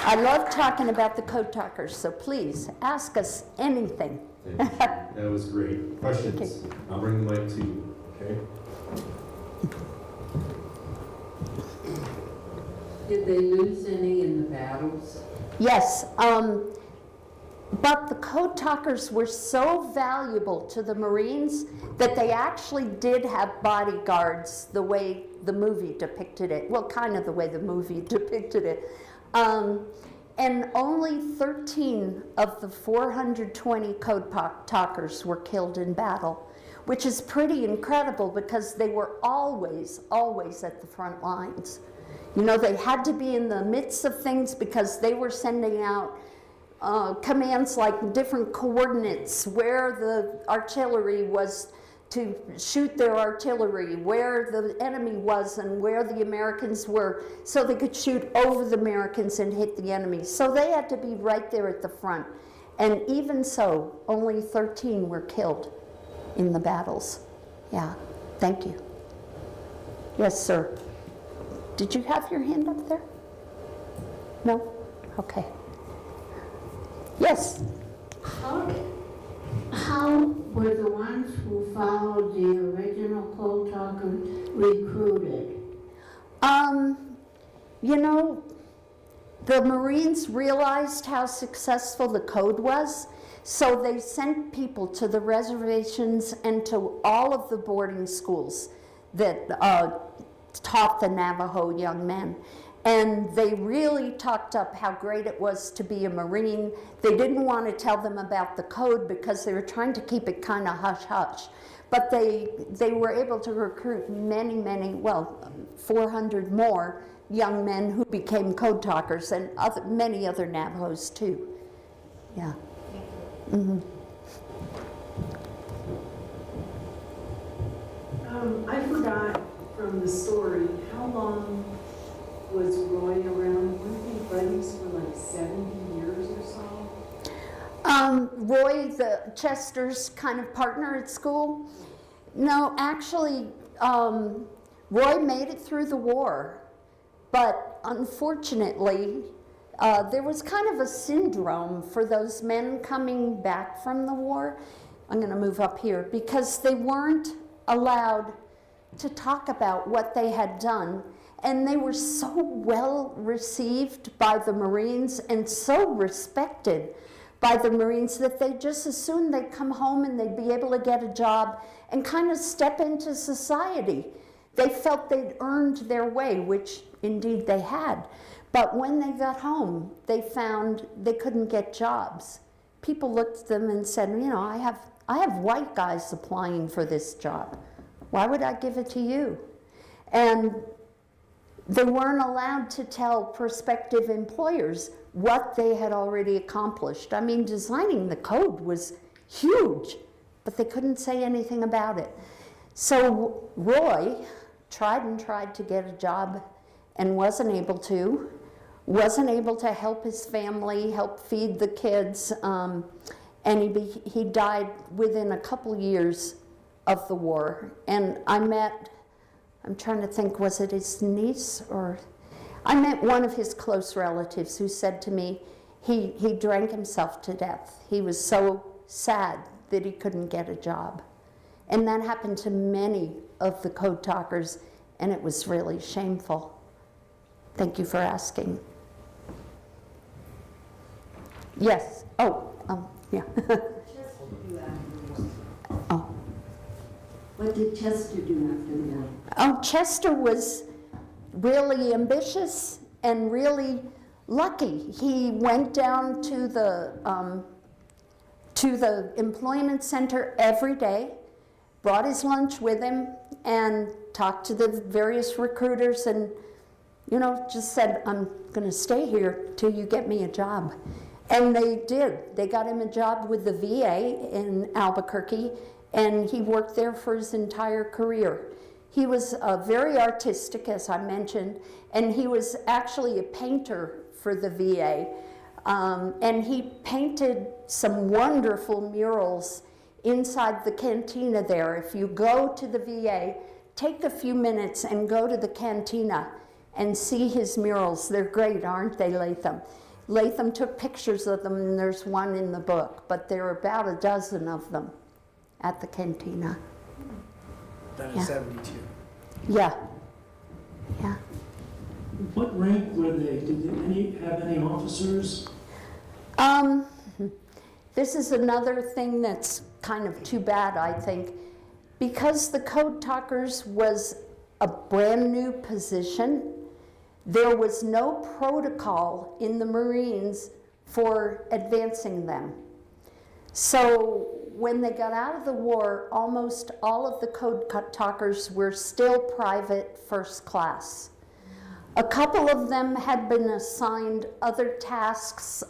I love talking about the code talkers, so please ask us anything. Thank you. That was great. Questions? Okay. I'll bring the mic to you. Okay. Did they lose any in the battles? Yes, but the code talkers were so valuable to the Marines that they actually did have bodyguards the way the movie depicted it. Well, kind of the way the movie depicted it. And only 13 of the 420 code talkers were killed in battle, which is pretty incredible because they were always, always at the front lines. You know, they had to be in the midst of things because they were sending out commands like different coordinates, where the artillery was to shoot their artillery, where the enemy was and where the Americans were, so they could shoot over the Americans and hit the enemy. So they had to be right there at the front. And even so, only 13 were killed in the battles. Yeah, thank you. Yes, sir. Did you have your hand up there? No? Okay. Yes? How were the ones who followed the original code talker recruited? You know, the Marines realized how successful the code was, so they sent people to the reservations and to all of the boarding schools that taught the Navajo young men. And they really talked up how great it was to be a Marine. They didn't want to tell them about the code because they were trying to keep it kind of hush-hush. But they were able to recruit many, 400 more young men who became code talkers, and many other Navajos too. Yeah. Mm-hmm. I forgot from the story, how long was Roy around? Weren't they buddies for like 70 years or so? Roy, the Chester's kind of partner at school? No, actually, Roy made it through the war, but unfortunately, there was kind of a syndrome for those men coming back from the war. I'm going to move up here, because they weren't allowed to talk about what they had done. And they were so well received by the Marines and so respected by the Marines that they just assumed they'd come home and they'd be able to get a job and kind of step into society. They felt they'd earned their way, which indeed they had. But when they got home, they found they couldn't get jobs. People looked at them and said, you know, I have white guys applying for this job. Why would I give it to you? And they weren't allowed to tell prospective employers what they had already accomplished. I mean, designing the code was huge, but they couldn't say anything about it. So Roy tried to get a job and wasn't able to help his family, help feed the kids, and he died within a couple years of the war. And I'm trying to think, was it his niece or? I met one of his close relatives who said to me, he drank himself to death. He was so sad that he couldn't get a job. And that happened to many of the code talkers, and it was really shameful. Thank you for asking. Yes. Yeah. Oh. What did Chester do after the war? Oh, Chester was really ambitious and really lucky. He went down to the employment center every day, brought his lunch with him, and talked to the various recruiters and, you know, just said, I'm going to stay here till you get me a job. And they did. They got him a job with the VA in Albuquerque, and he worked there for his entire career. He was very artistic, as I mentioned, and he was actually a painter for the VA. And he painted some wonderful murals inside the cantina there. If you go to the VA, take a few minutes and go to the cantina and see his murals. They're great, aren't they, Latham? Latham took pictures of them, and there's one in the book, but there are about a dozen of them at the cantina. Done in Yeah. 72. Yeah. Yeah. What rank were they? Did they have any officers? This is another thing that's kind of too bad, I think. Because the Code Talkers was a brand new position, there was no protocol in the Marines for advancing them. So when they got out of the war, almost all of the Code Talkers were still private first class. A couple of them had been assigned other tasks,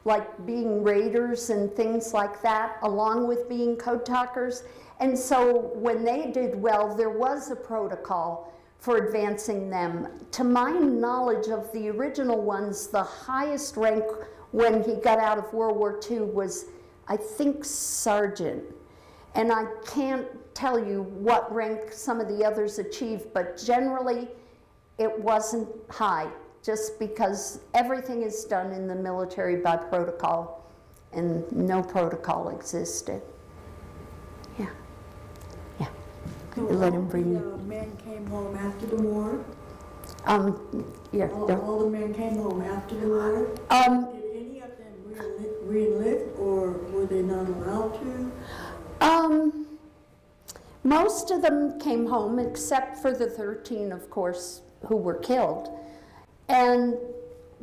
like being raiders and things like that, along with being Code Talkers. And so when they did well, there was a protocol for advancing them. To my knowledge of the original ones, the highest rank when he got out of World War II was, I think, sergeant. And I can't tell you what rank some of the others achieved, but generally it wasn't high, just because everything is done in the military by protocol, and no protocol existed. Yeah. Yeah. So Let him bring all the men came home after the war? Yeah. All the men came home after the war? Did any of them re-enlist, or were they not allowed to? Most of them came home, except for the 13, of course, who were killed. And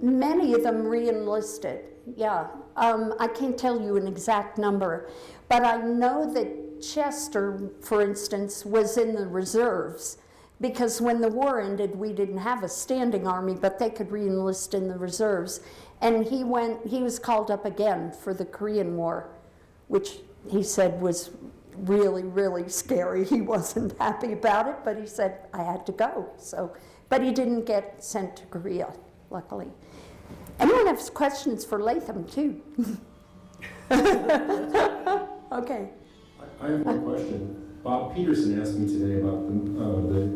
many of them re-enlisted, yeah. I can't tell you an exact number, but I know that Chester, for instance, was in the reserves, because when the war ended, we didn't have a standing army, but they could re-enlist in the reserves. And he was called up again for the Korean War, which he said was really, really scary. He wasn't happy about it, but he said, I had to go. So, but he didn't get sent to Korea, luckily. Anyone has questions for Latham, too? Okay. I have one question. Bob Peterson asked me today about the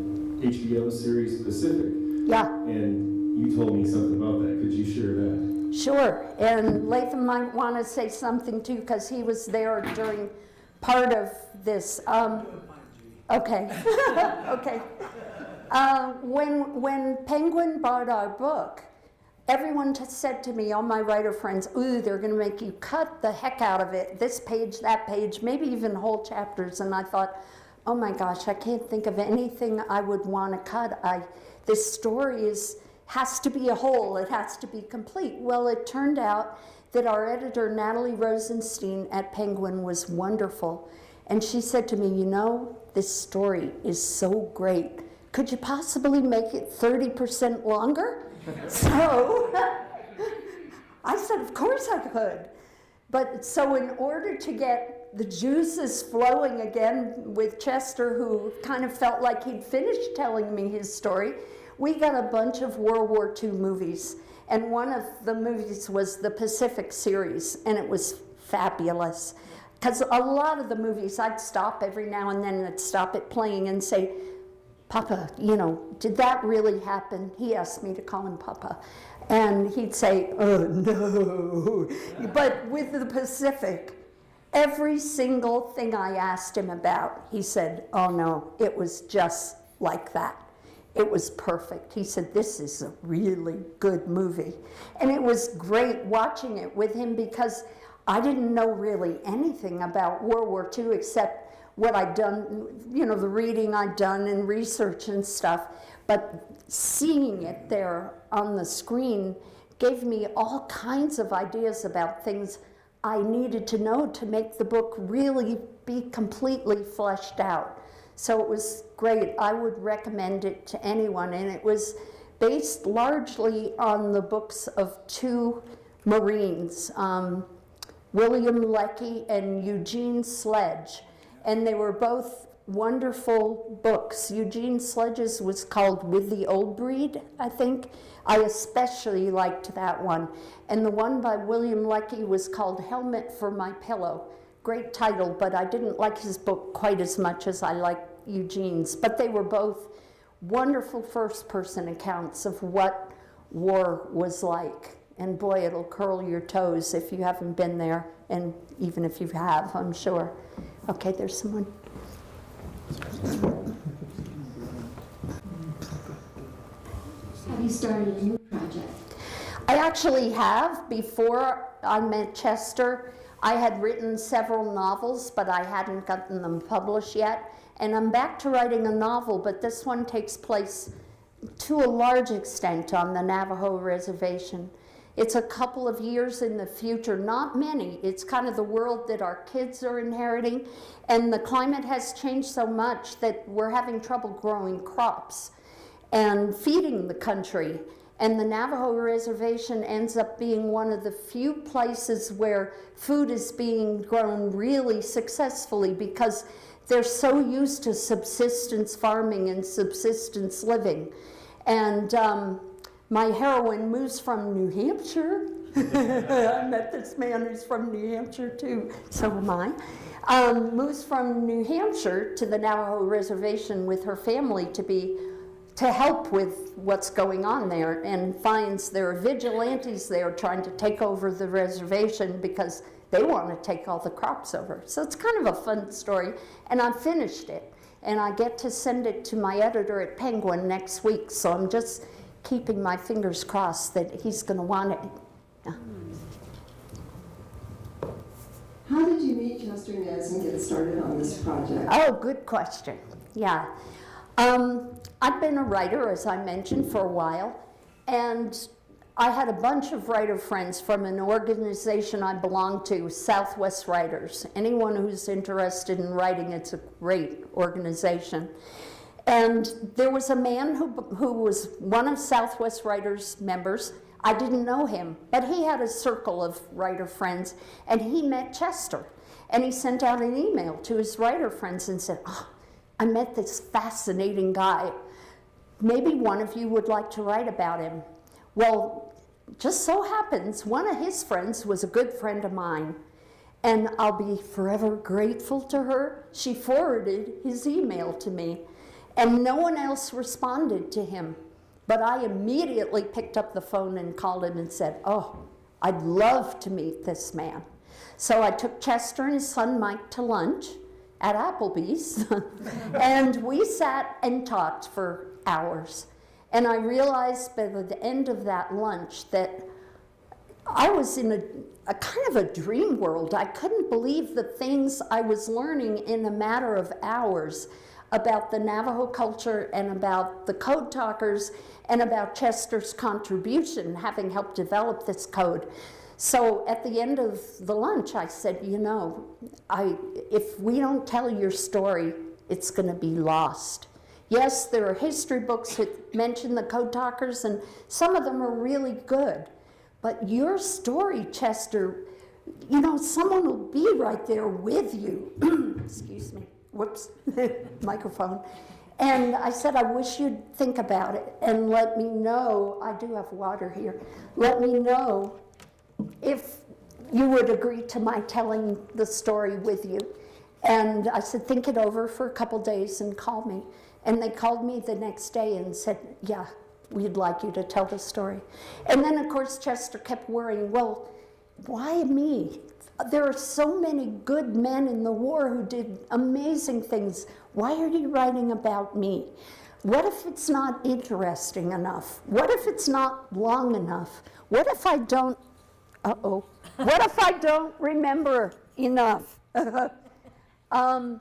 HBO series Pacific, Yeah, and you told me something about that. Could you share that? sure. And Latham might want to say something, too, because he was there during part of this. Okay. Okay. When Penguin bought our book, everyone said to me, all my writer friends, ooh, they're going to make you cut the heck out of it, this page, that page, maybe even whole chapters. And I thought, oh my gosh, I can't think of anything I would want to cut. This story has to be a whole, it has to be complete. Well, it turned out that our editor, Natalie Rosenstein at Penguin, was wonderful. And she said to me, you know, this story is so great. Could you possibly make it 30% longer? So I said, of course I could. But so in order to get the juices flowing again with Chester, who kind of felt like he'd finished telling me his story, we got a bunch of World War II movies. And one of the movies was the Pacific series, and it was fabulous. Because a lot of the movies, I'd stop every now and then, I'd stop it playing and say, Papa, you know, did that really happen? He asked me to call him Papa. And he'd say, oh no. But with the Pacific, every single thing I asked him about, he said, oh no, it was just like that. It was perfect. He said, this is a really good movie. And it was great watching it with him because I didn't know really anything about World War II except what I'd done, you know, the reading I'd done and research and stuff. But seeing it there on the screen gave me all kinds of ideas about things I needed to know to make the book really be completely fleshed out. So it was great. I would recommend it to anyone. And it was based largely on the books of two Marines, William Leckie and Eugene Sledge. And they were both wonderful books. Eugene Sledge's was called With the Old Breed, I think. I especially liked that one. And the one by William Leckie was called Helmet for My Pillow. Great title, but I didn't like his book quite as much as I liked Eugene's. But they were both wonderful first-person accounts of what war was like. And boy, it'll curl your toes if you haven't been there, and even if you have, I'm sure. Okay, there's someone. Have you started a new project? I actually have. Before I met Chester, I had written several novels, but I hadn't gotten them published yet. And I'm back to writing a novel, but this one takes place to a large extent on the Navajo Reservation. It's a couple of years in the future, not many. It's kind of the world that our kids are inheriting. And the climate has changed so much that we're having trouble growing crops and feeding the country. And the Navajo Reservation ends up being one of the few places where food is being grown really successfully because they're so used to subsistence farming and subsistence living. And my heroine moves from New Hampshire. I met this man who's from New Hampshire too, so am I. Moves from New Hampshire to the Navajo Reservation with her family to help with what's going on there, and finds there are vigilantes there trying to take over the reservation because they want to take all the crops over. So it's kind of a fun story, and I finished it. And I get to send it to my editor at Penguin next week, so I'm just keeping my fingers crossed that he's going to want it. Yeah. How did you meet Chester Nez and get started on this project? Oh, good question. Yeah. I've been a writer, as I mentioned, for a while, and I had a bunch of writer friends from an organization I belong to, Southwest Writers. Anyone who's interested in writing, it's a great organization. And there was a man who was one of Southwest Writers' members. I didn't know him, but he had a circle of writer friends, and he met Chester. And he sent out an email to his writer friends and said, oh, I met this fascinating guy. Maybe one of you would like to write about him. Well, just so happens, one of his friends was a good friend of mine, and I'll be forever grateful to her. She forwarded his email to me, and no one else responded to him. But I immediately picked up the phone and called him and said, oh, I'd love to meet this man. So I took Chester and his son Mike to lunch at Applebee's, and we sat and talked for hours. And I realized by the end of that lunch that I was in a kind of a dream world. I couldn't believe the things I was learning in a matter of hours about the Navajo culture and about the code talkers and about Chester's contribution, having helped develop this code. So at the end of the lunch, I said, you know, if we don't tell your story, it's going to be lost. Yes, there are history books that mention the code talkers, and some of them are really good. But your story, Chester, you know, someone will be right there with you. Excuse me. Whoops, microphone. And I said, I wish you'd think about it and let me know. I do have water here. Let me know if you would agree to my telling the story with you. And I said, think it over for a couple days and call me. And they called me the next day and said, yeah, we'd like you to tell the story. And then, of course, Chester kept worrying, well, why me? There are so many good men in the war who did amazing things. Why are you writing about me? What if it's not interesting enough? What if it's not long enough? What if I don't, what if I don't remember enough? And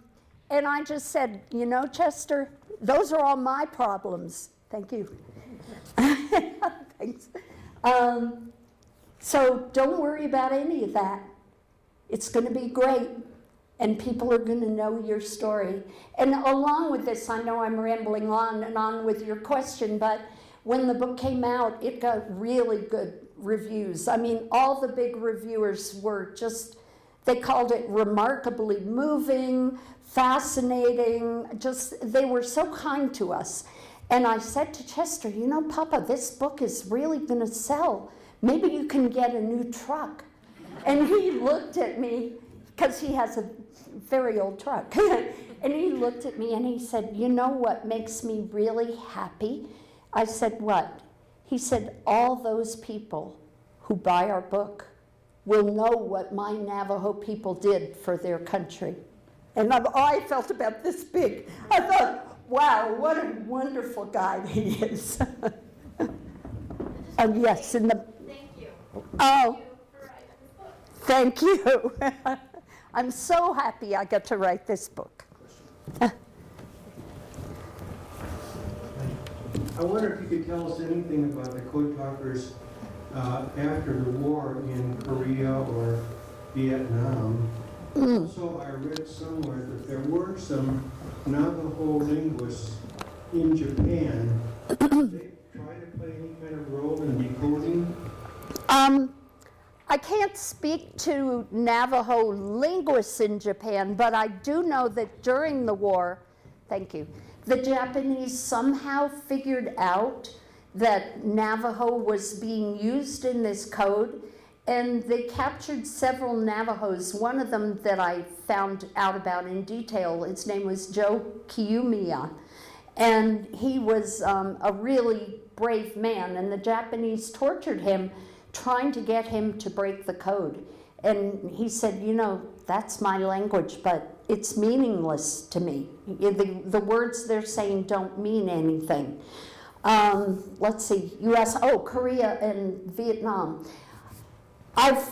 I just said, you know, Chester, those are all my problems. Thank you. Thanks. So don't worry about any of that. It's going to be great, and people are going to know your story. And along with this, I know I'm rambling on and on with your question, but when the book came out, it got really good reviews. I mean, all the big reviewers were just, they called it remarkably moving, fascinating, just, they were so kind to us. And I said to Chester, you know, Papa, this book is really going to sell. Maybe you can get a new truck. And he looked at me, because he has a very old truck, and he looked at me and he said, you know what makes me really happy? I said, what? He said, all those people who buy our book will know what my Navajo people did for their country. And I felt about this big. I thought, wow, what a wonderful guy he is. Yes, in the... Thank you. Oh. Thank you. I'm so happy I got to write this book. I wonder if you could tell us anything about the code talkers after the war in Korea or Vietnam. Also, I read somewhere that there were some Navajo linguists in Japan. Did they try to play any kind of role in decoding? I can't speak to Navajo linguists in Japan, but I do know that during the war, thank you, the Japanese somehow figured out that Navajo was being used in this code, and they captured several Navajos. One of them that I found out about in detail, his name was Joe Kiyumiya, and he was a really brave man, and the Japanese tortured him trying to get him to break the code. And he said, you know, that's my language, but it's meaningless to me. The words they're saying don't mean anything. Let's see, you asked, Korea and Vietnam. I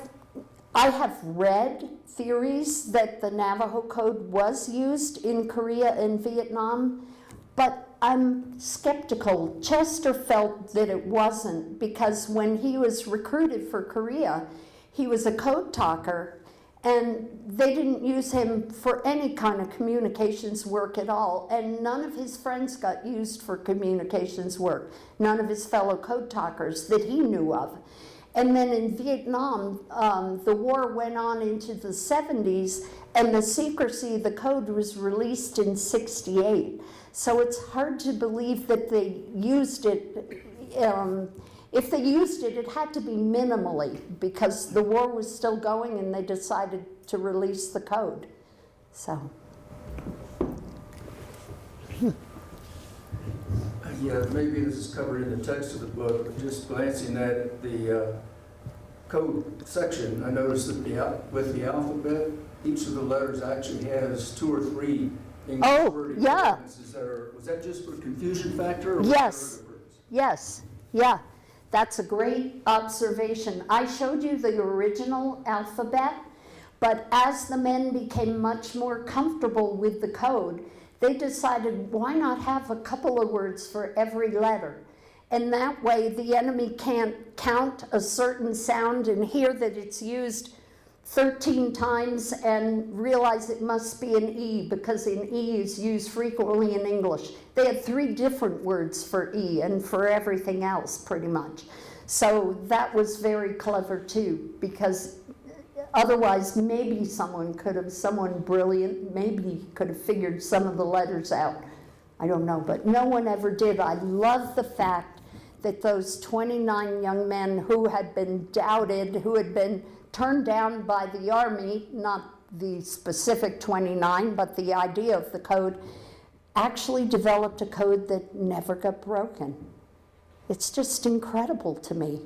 have read theories that the Navajo Code was used in Korea and Vietnam, but I'm skeptical. Chester felt that it wasn't, because when he was recruited for Korea, he was a code talker, and they didn't use him for any kind of communications work at all, and none of his friends got used for communications work, none of his fellow code talkers that he knew of. And then in Vietnam, the war went on into the 70s, and the secrecy of the code was released in '68. So it's hard to believe that they used it. If they used it, it had to be minimally, because the war was still going and they decided to release the code. So. Yeah, maybe this is covered in the text of the book, but just glancing at the code section, I noticed that with the alphabet, each of the letters actually has 2 or 3 English word yeah. equivalences that are, was that just for confusion factor? Or Yes. Yes, yeah, that's a great observation. I showed you the original alphabet, but as the men became much more comfortable with the code, they decided, why not have a couple of words for every letter? And that way the enemy can't count a certain sound and hear that it's used 13 times and realize it must be an E, because an E is used frequently in English. They had 3 different words for E and for everything else, pretty much. So that was very clever too, because otherwise maybe someone brilliant, maybe could have figured some of the letters out. I don't know, but no one ever did. I love the fact that those 29 young men who had been doubted, who had been turned down by the Army, not the specific 29, but the idea of the code, actually developed a code that never got broken. It's just incredible to me.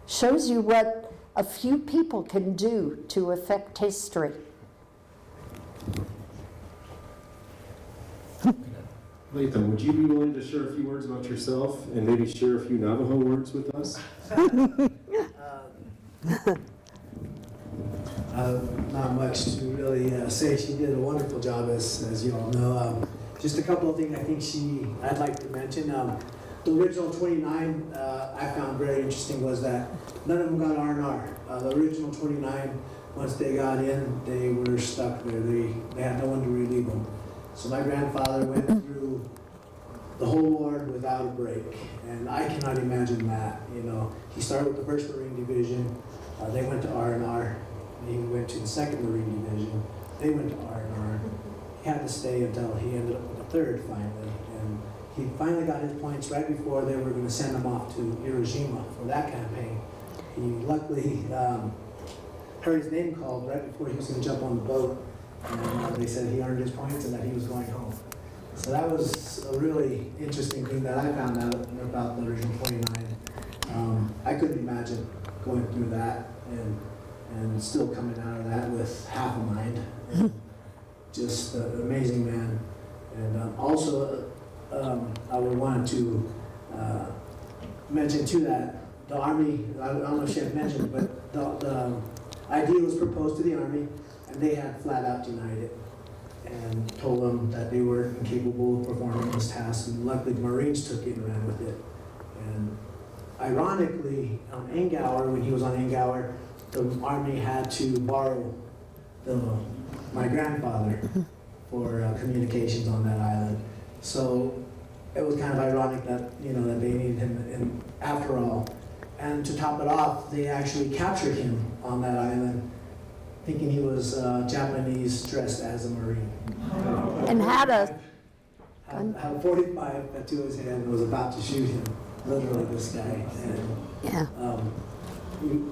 Shows you what a few people can do to affect history. Latham, would you be willing to share a few words about yourself and maybe share a few Navajo words with us? Not much to really say. She did a wonderful job, as you all know. Just a couple of things I think I'd like to mention. The original 29 I found very interesting was that none of them got R&R. The original 29, once they got in, they were stuck there. They had no one to relieve them. So my grandfather went through the whole war without a break, and I cannot imagine that. You know, he started with the 1st Marine Division. They went to R&R. He went to the 2nd Marine Division. They went to R&R. He had to stay until he ended up with the 3rd finally. And he finally got his points right before they were going to send him off to Hiroshima for that campaign. He luckily heard his name called right before he was going to jump on the boat. And they said he earned his points and that he was going home. So that was a really interesting thing that I found out about the original 29. I couldn't imagine going through that and still coming out of that with half a mind. And just an amazing man. And also, I would want to mention too that the Army, I don't know if she had mentioned, but the idea was proposed to the Army, and they had flat out denied it and told them that they were incapable of performing this task. And luckily, the Marines took it and ran with it. And ironically, on Engower, when he was on Engower, the Army had to borrow my grandfather for communications on that island. So it was kind of ironic that, you know, that they needed him after all. And to top it off, they actually captured him on that island, thinking he was Japanese dressed as a Marine. And had a 45 to his hand and was about to shoot him, literally, this guy. And, yeah.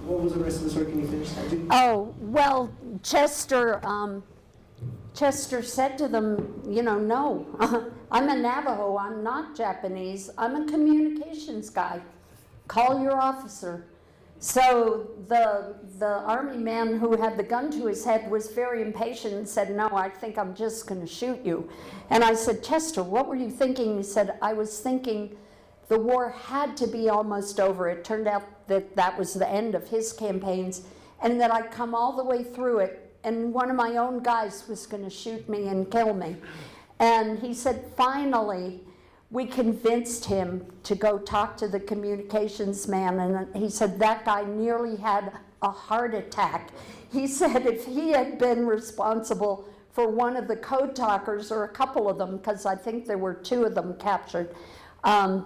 What was the rest of the story? Can you finish that, Judy? Oh, well, Chester said to them, you know, no, I'm a Navajo, I'm not Japanese, I'm a communications guy. Call your officer. So the Army man who had the gun to his head was very impatient and said, no, I think I'm just going to shoot you. And I said, Chester, what were you thinking? He said, I was thinking the war had to be almost over. It turned out that that was the end of his campaigns, and that I'd come all the way through it, and one of my own guys was going to shoot me and kill me. And he said, finally, we convinced him to go talk to the communications man, and he said that guy nearly had a heart attack. He said if he had been responsible for one of the code talkers, or a couple of them, because I think there were 2 of them captured,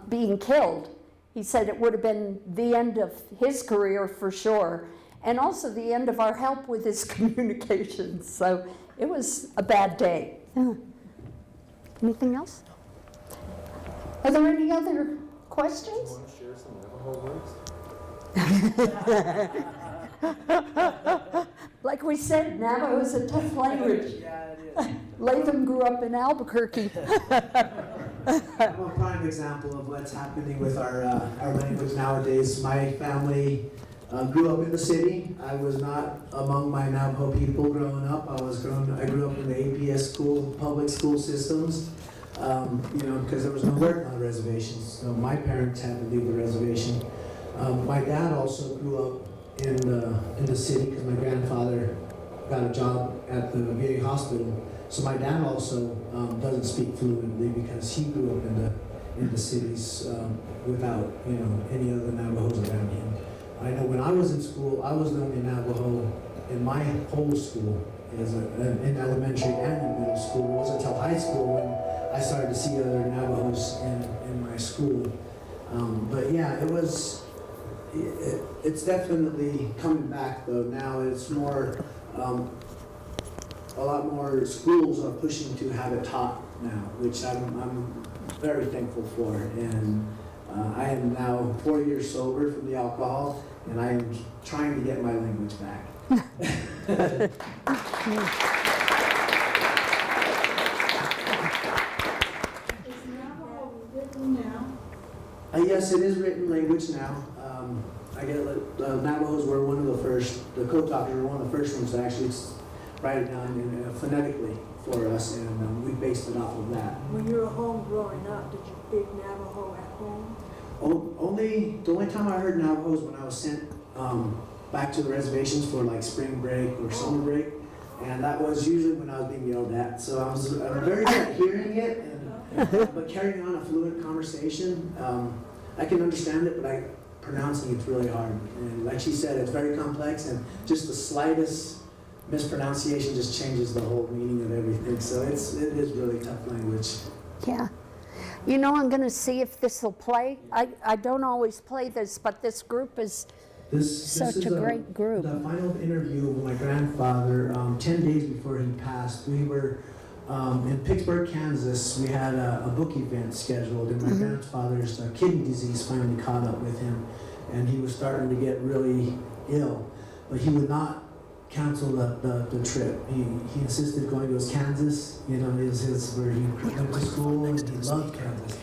being killed, he said it would have been the end of his career for sure, and also the end of our help with his communications. So it was a bad day. Yeah. Anything else? Are there any other questions? Do you want to share some Navajo words? Like we said, Navajo is a tough language. Yeah, it is. Latham grew up in Albuquerque. I'm a prime example of what's happening with our language nowadays. My family grew up in the city. I was not among my Navajo people growing up. I grew up in the APS school, public school systems. because there was no work on the reservation, so my parents had to leave the reservation. My dad also grew up in the city because my grandfather got a job at the VA hospital. So my dad also doesn't speak fluently because he grew up in the cities without any other Navajos around him. I know when I was in school, I was the only Navajo in my whole school, in elementary and in middle school. It wasn't until high school when I started to see other Navajos in my school. But yeah, it's definitely coming back though. Now it's more, a lot more schools are pushing to have it taught now, which I'm very thankful for. And I am now 4 years sober from the alcohol, and I am trying to get my language back. Is Navajo written now? Yes, it is written language now. I get the Navajos were one of the first, the code talkers were one of the first ones to actually write it down phonetically for us, and we based it off of that. When you were home growing up, did you speak Navajo at home? The only time I heard Navajo was when I was sent back to the reservations for like spring break or summer break, and that was usually when I was being yelled at. So I'm very good at hearing it, but carrying on a fluent conversation, I can understand it, but pronouncing it's really hard. And like she said, it's very complex, and just the slightest mispronunciation just changes the whole meaning of everything. So it is really tough language. Yeah. I'm going to see if this will play. I don't always play this, but this group is such a great group. The final interview with my grandfather, 10 days before he passed, we were in Pittsburgh, Kansas. We had a book event scheduled, and my grandfather's kidney disease finally caught up with him, and he was starting to get really ill, but he would not cancel the trip. He insisted going to Kansas, is where he went to school, and he loved Kansas.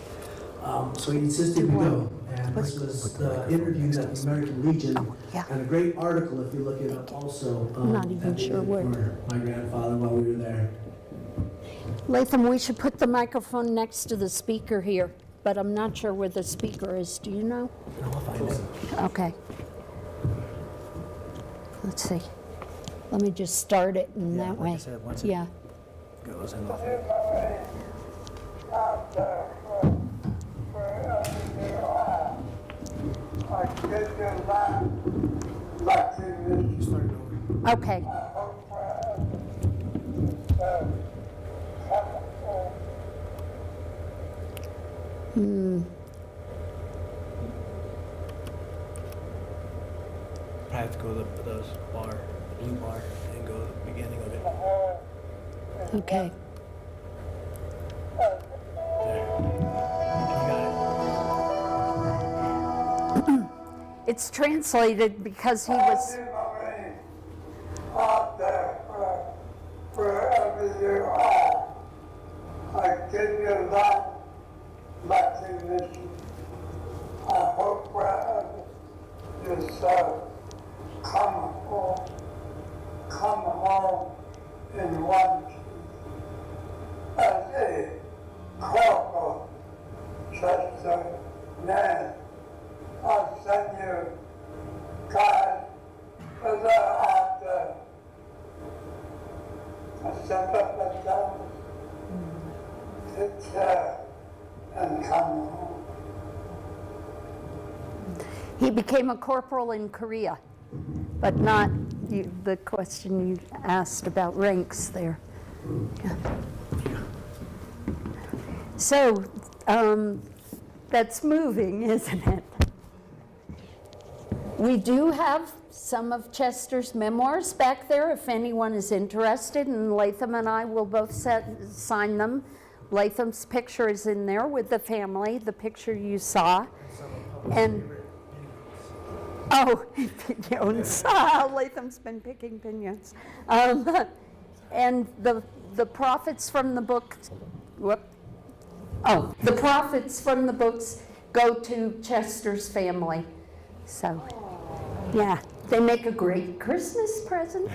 So he insisted we go. And this was the interview at the American Legion, and a great article if you look it up also. I'm not even sure where. For my grandfather while we were there. Latham, we should put the microphone next to the speaker here, but I'm not sure where the speaker is. Do you know? I'll find it. Okay. Let's see. Let me just start it in that way. I said, once it Yeah. goes in. Okay. I have to go to the blue bar, and go to the beginning of it. Okay. There. You got it. It's translated because he was. Out there, wherever you are, I give you that recognition. I hope wherever you serve, come home in one piece. As a corporal, Chester Nez, I'll send you guys that are out there. I step up and down, take care, and come home. He became a corporal in Korea, but not the question you asked about ranks there. Yeah. So that's moving, isn't it? We do have some of Chester's memoirs back there if anyone is interested, and Latham and I will both sign them. Latham's picture is in there with the family, the picture you saw. And piñons. Latham's been picking piñons. And the profits from the book, the profits from the books go to Chester's family. So, yeah, they make a great Christmas present.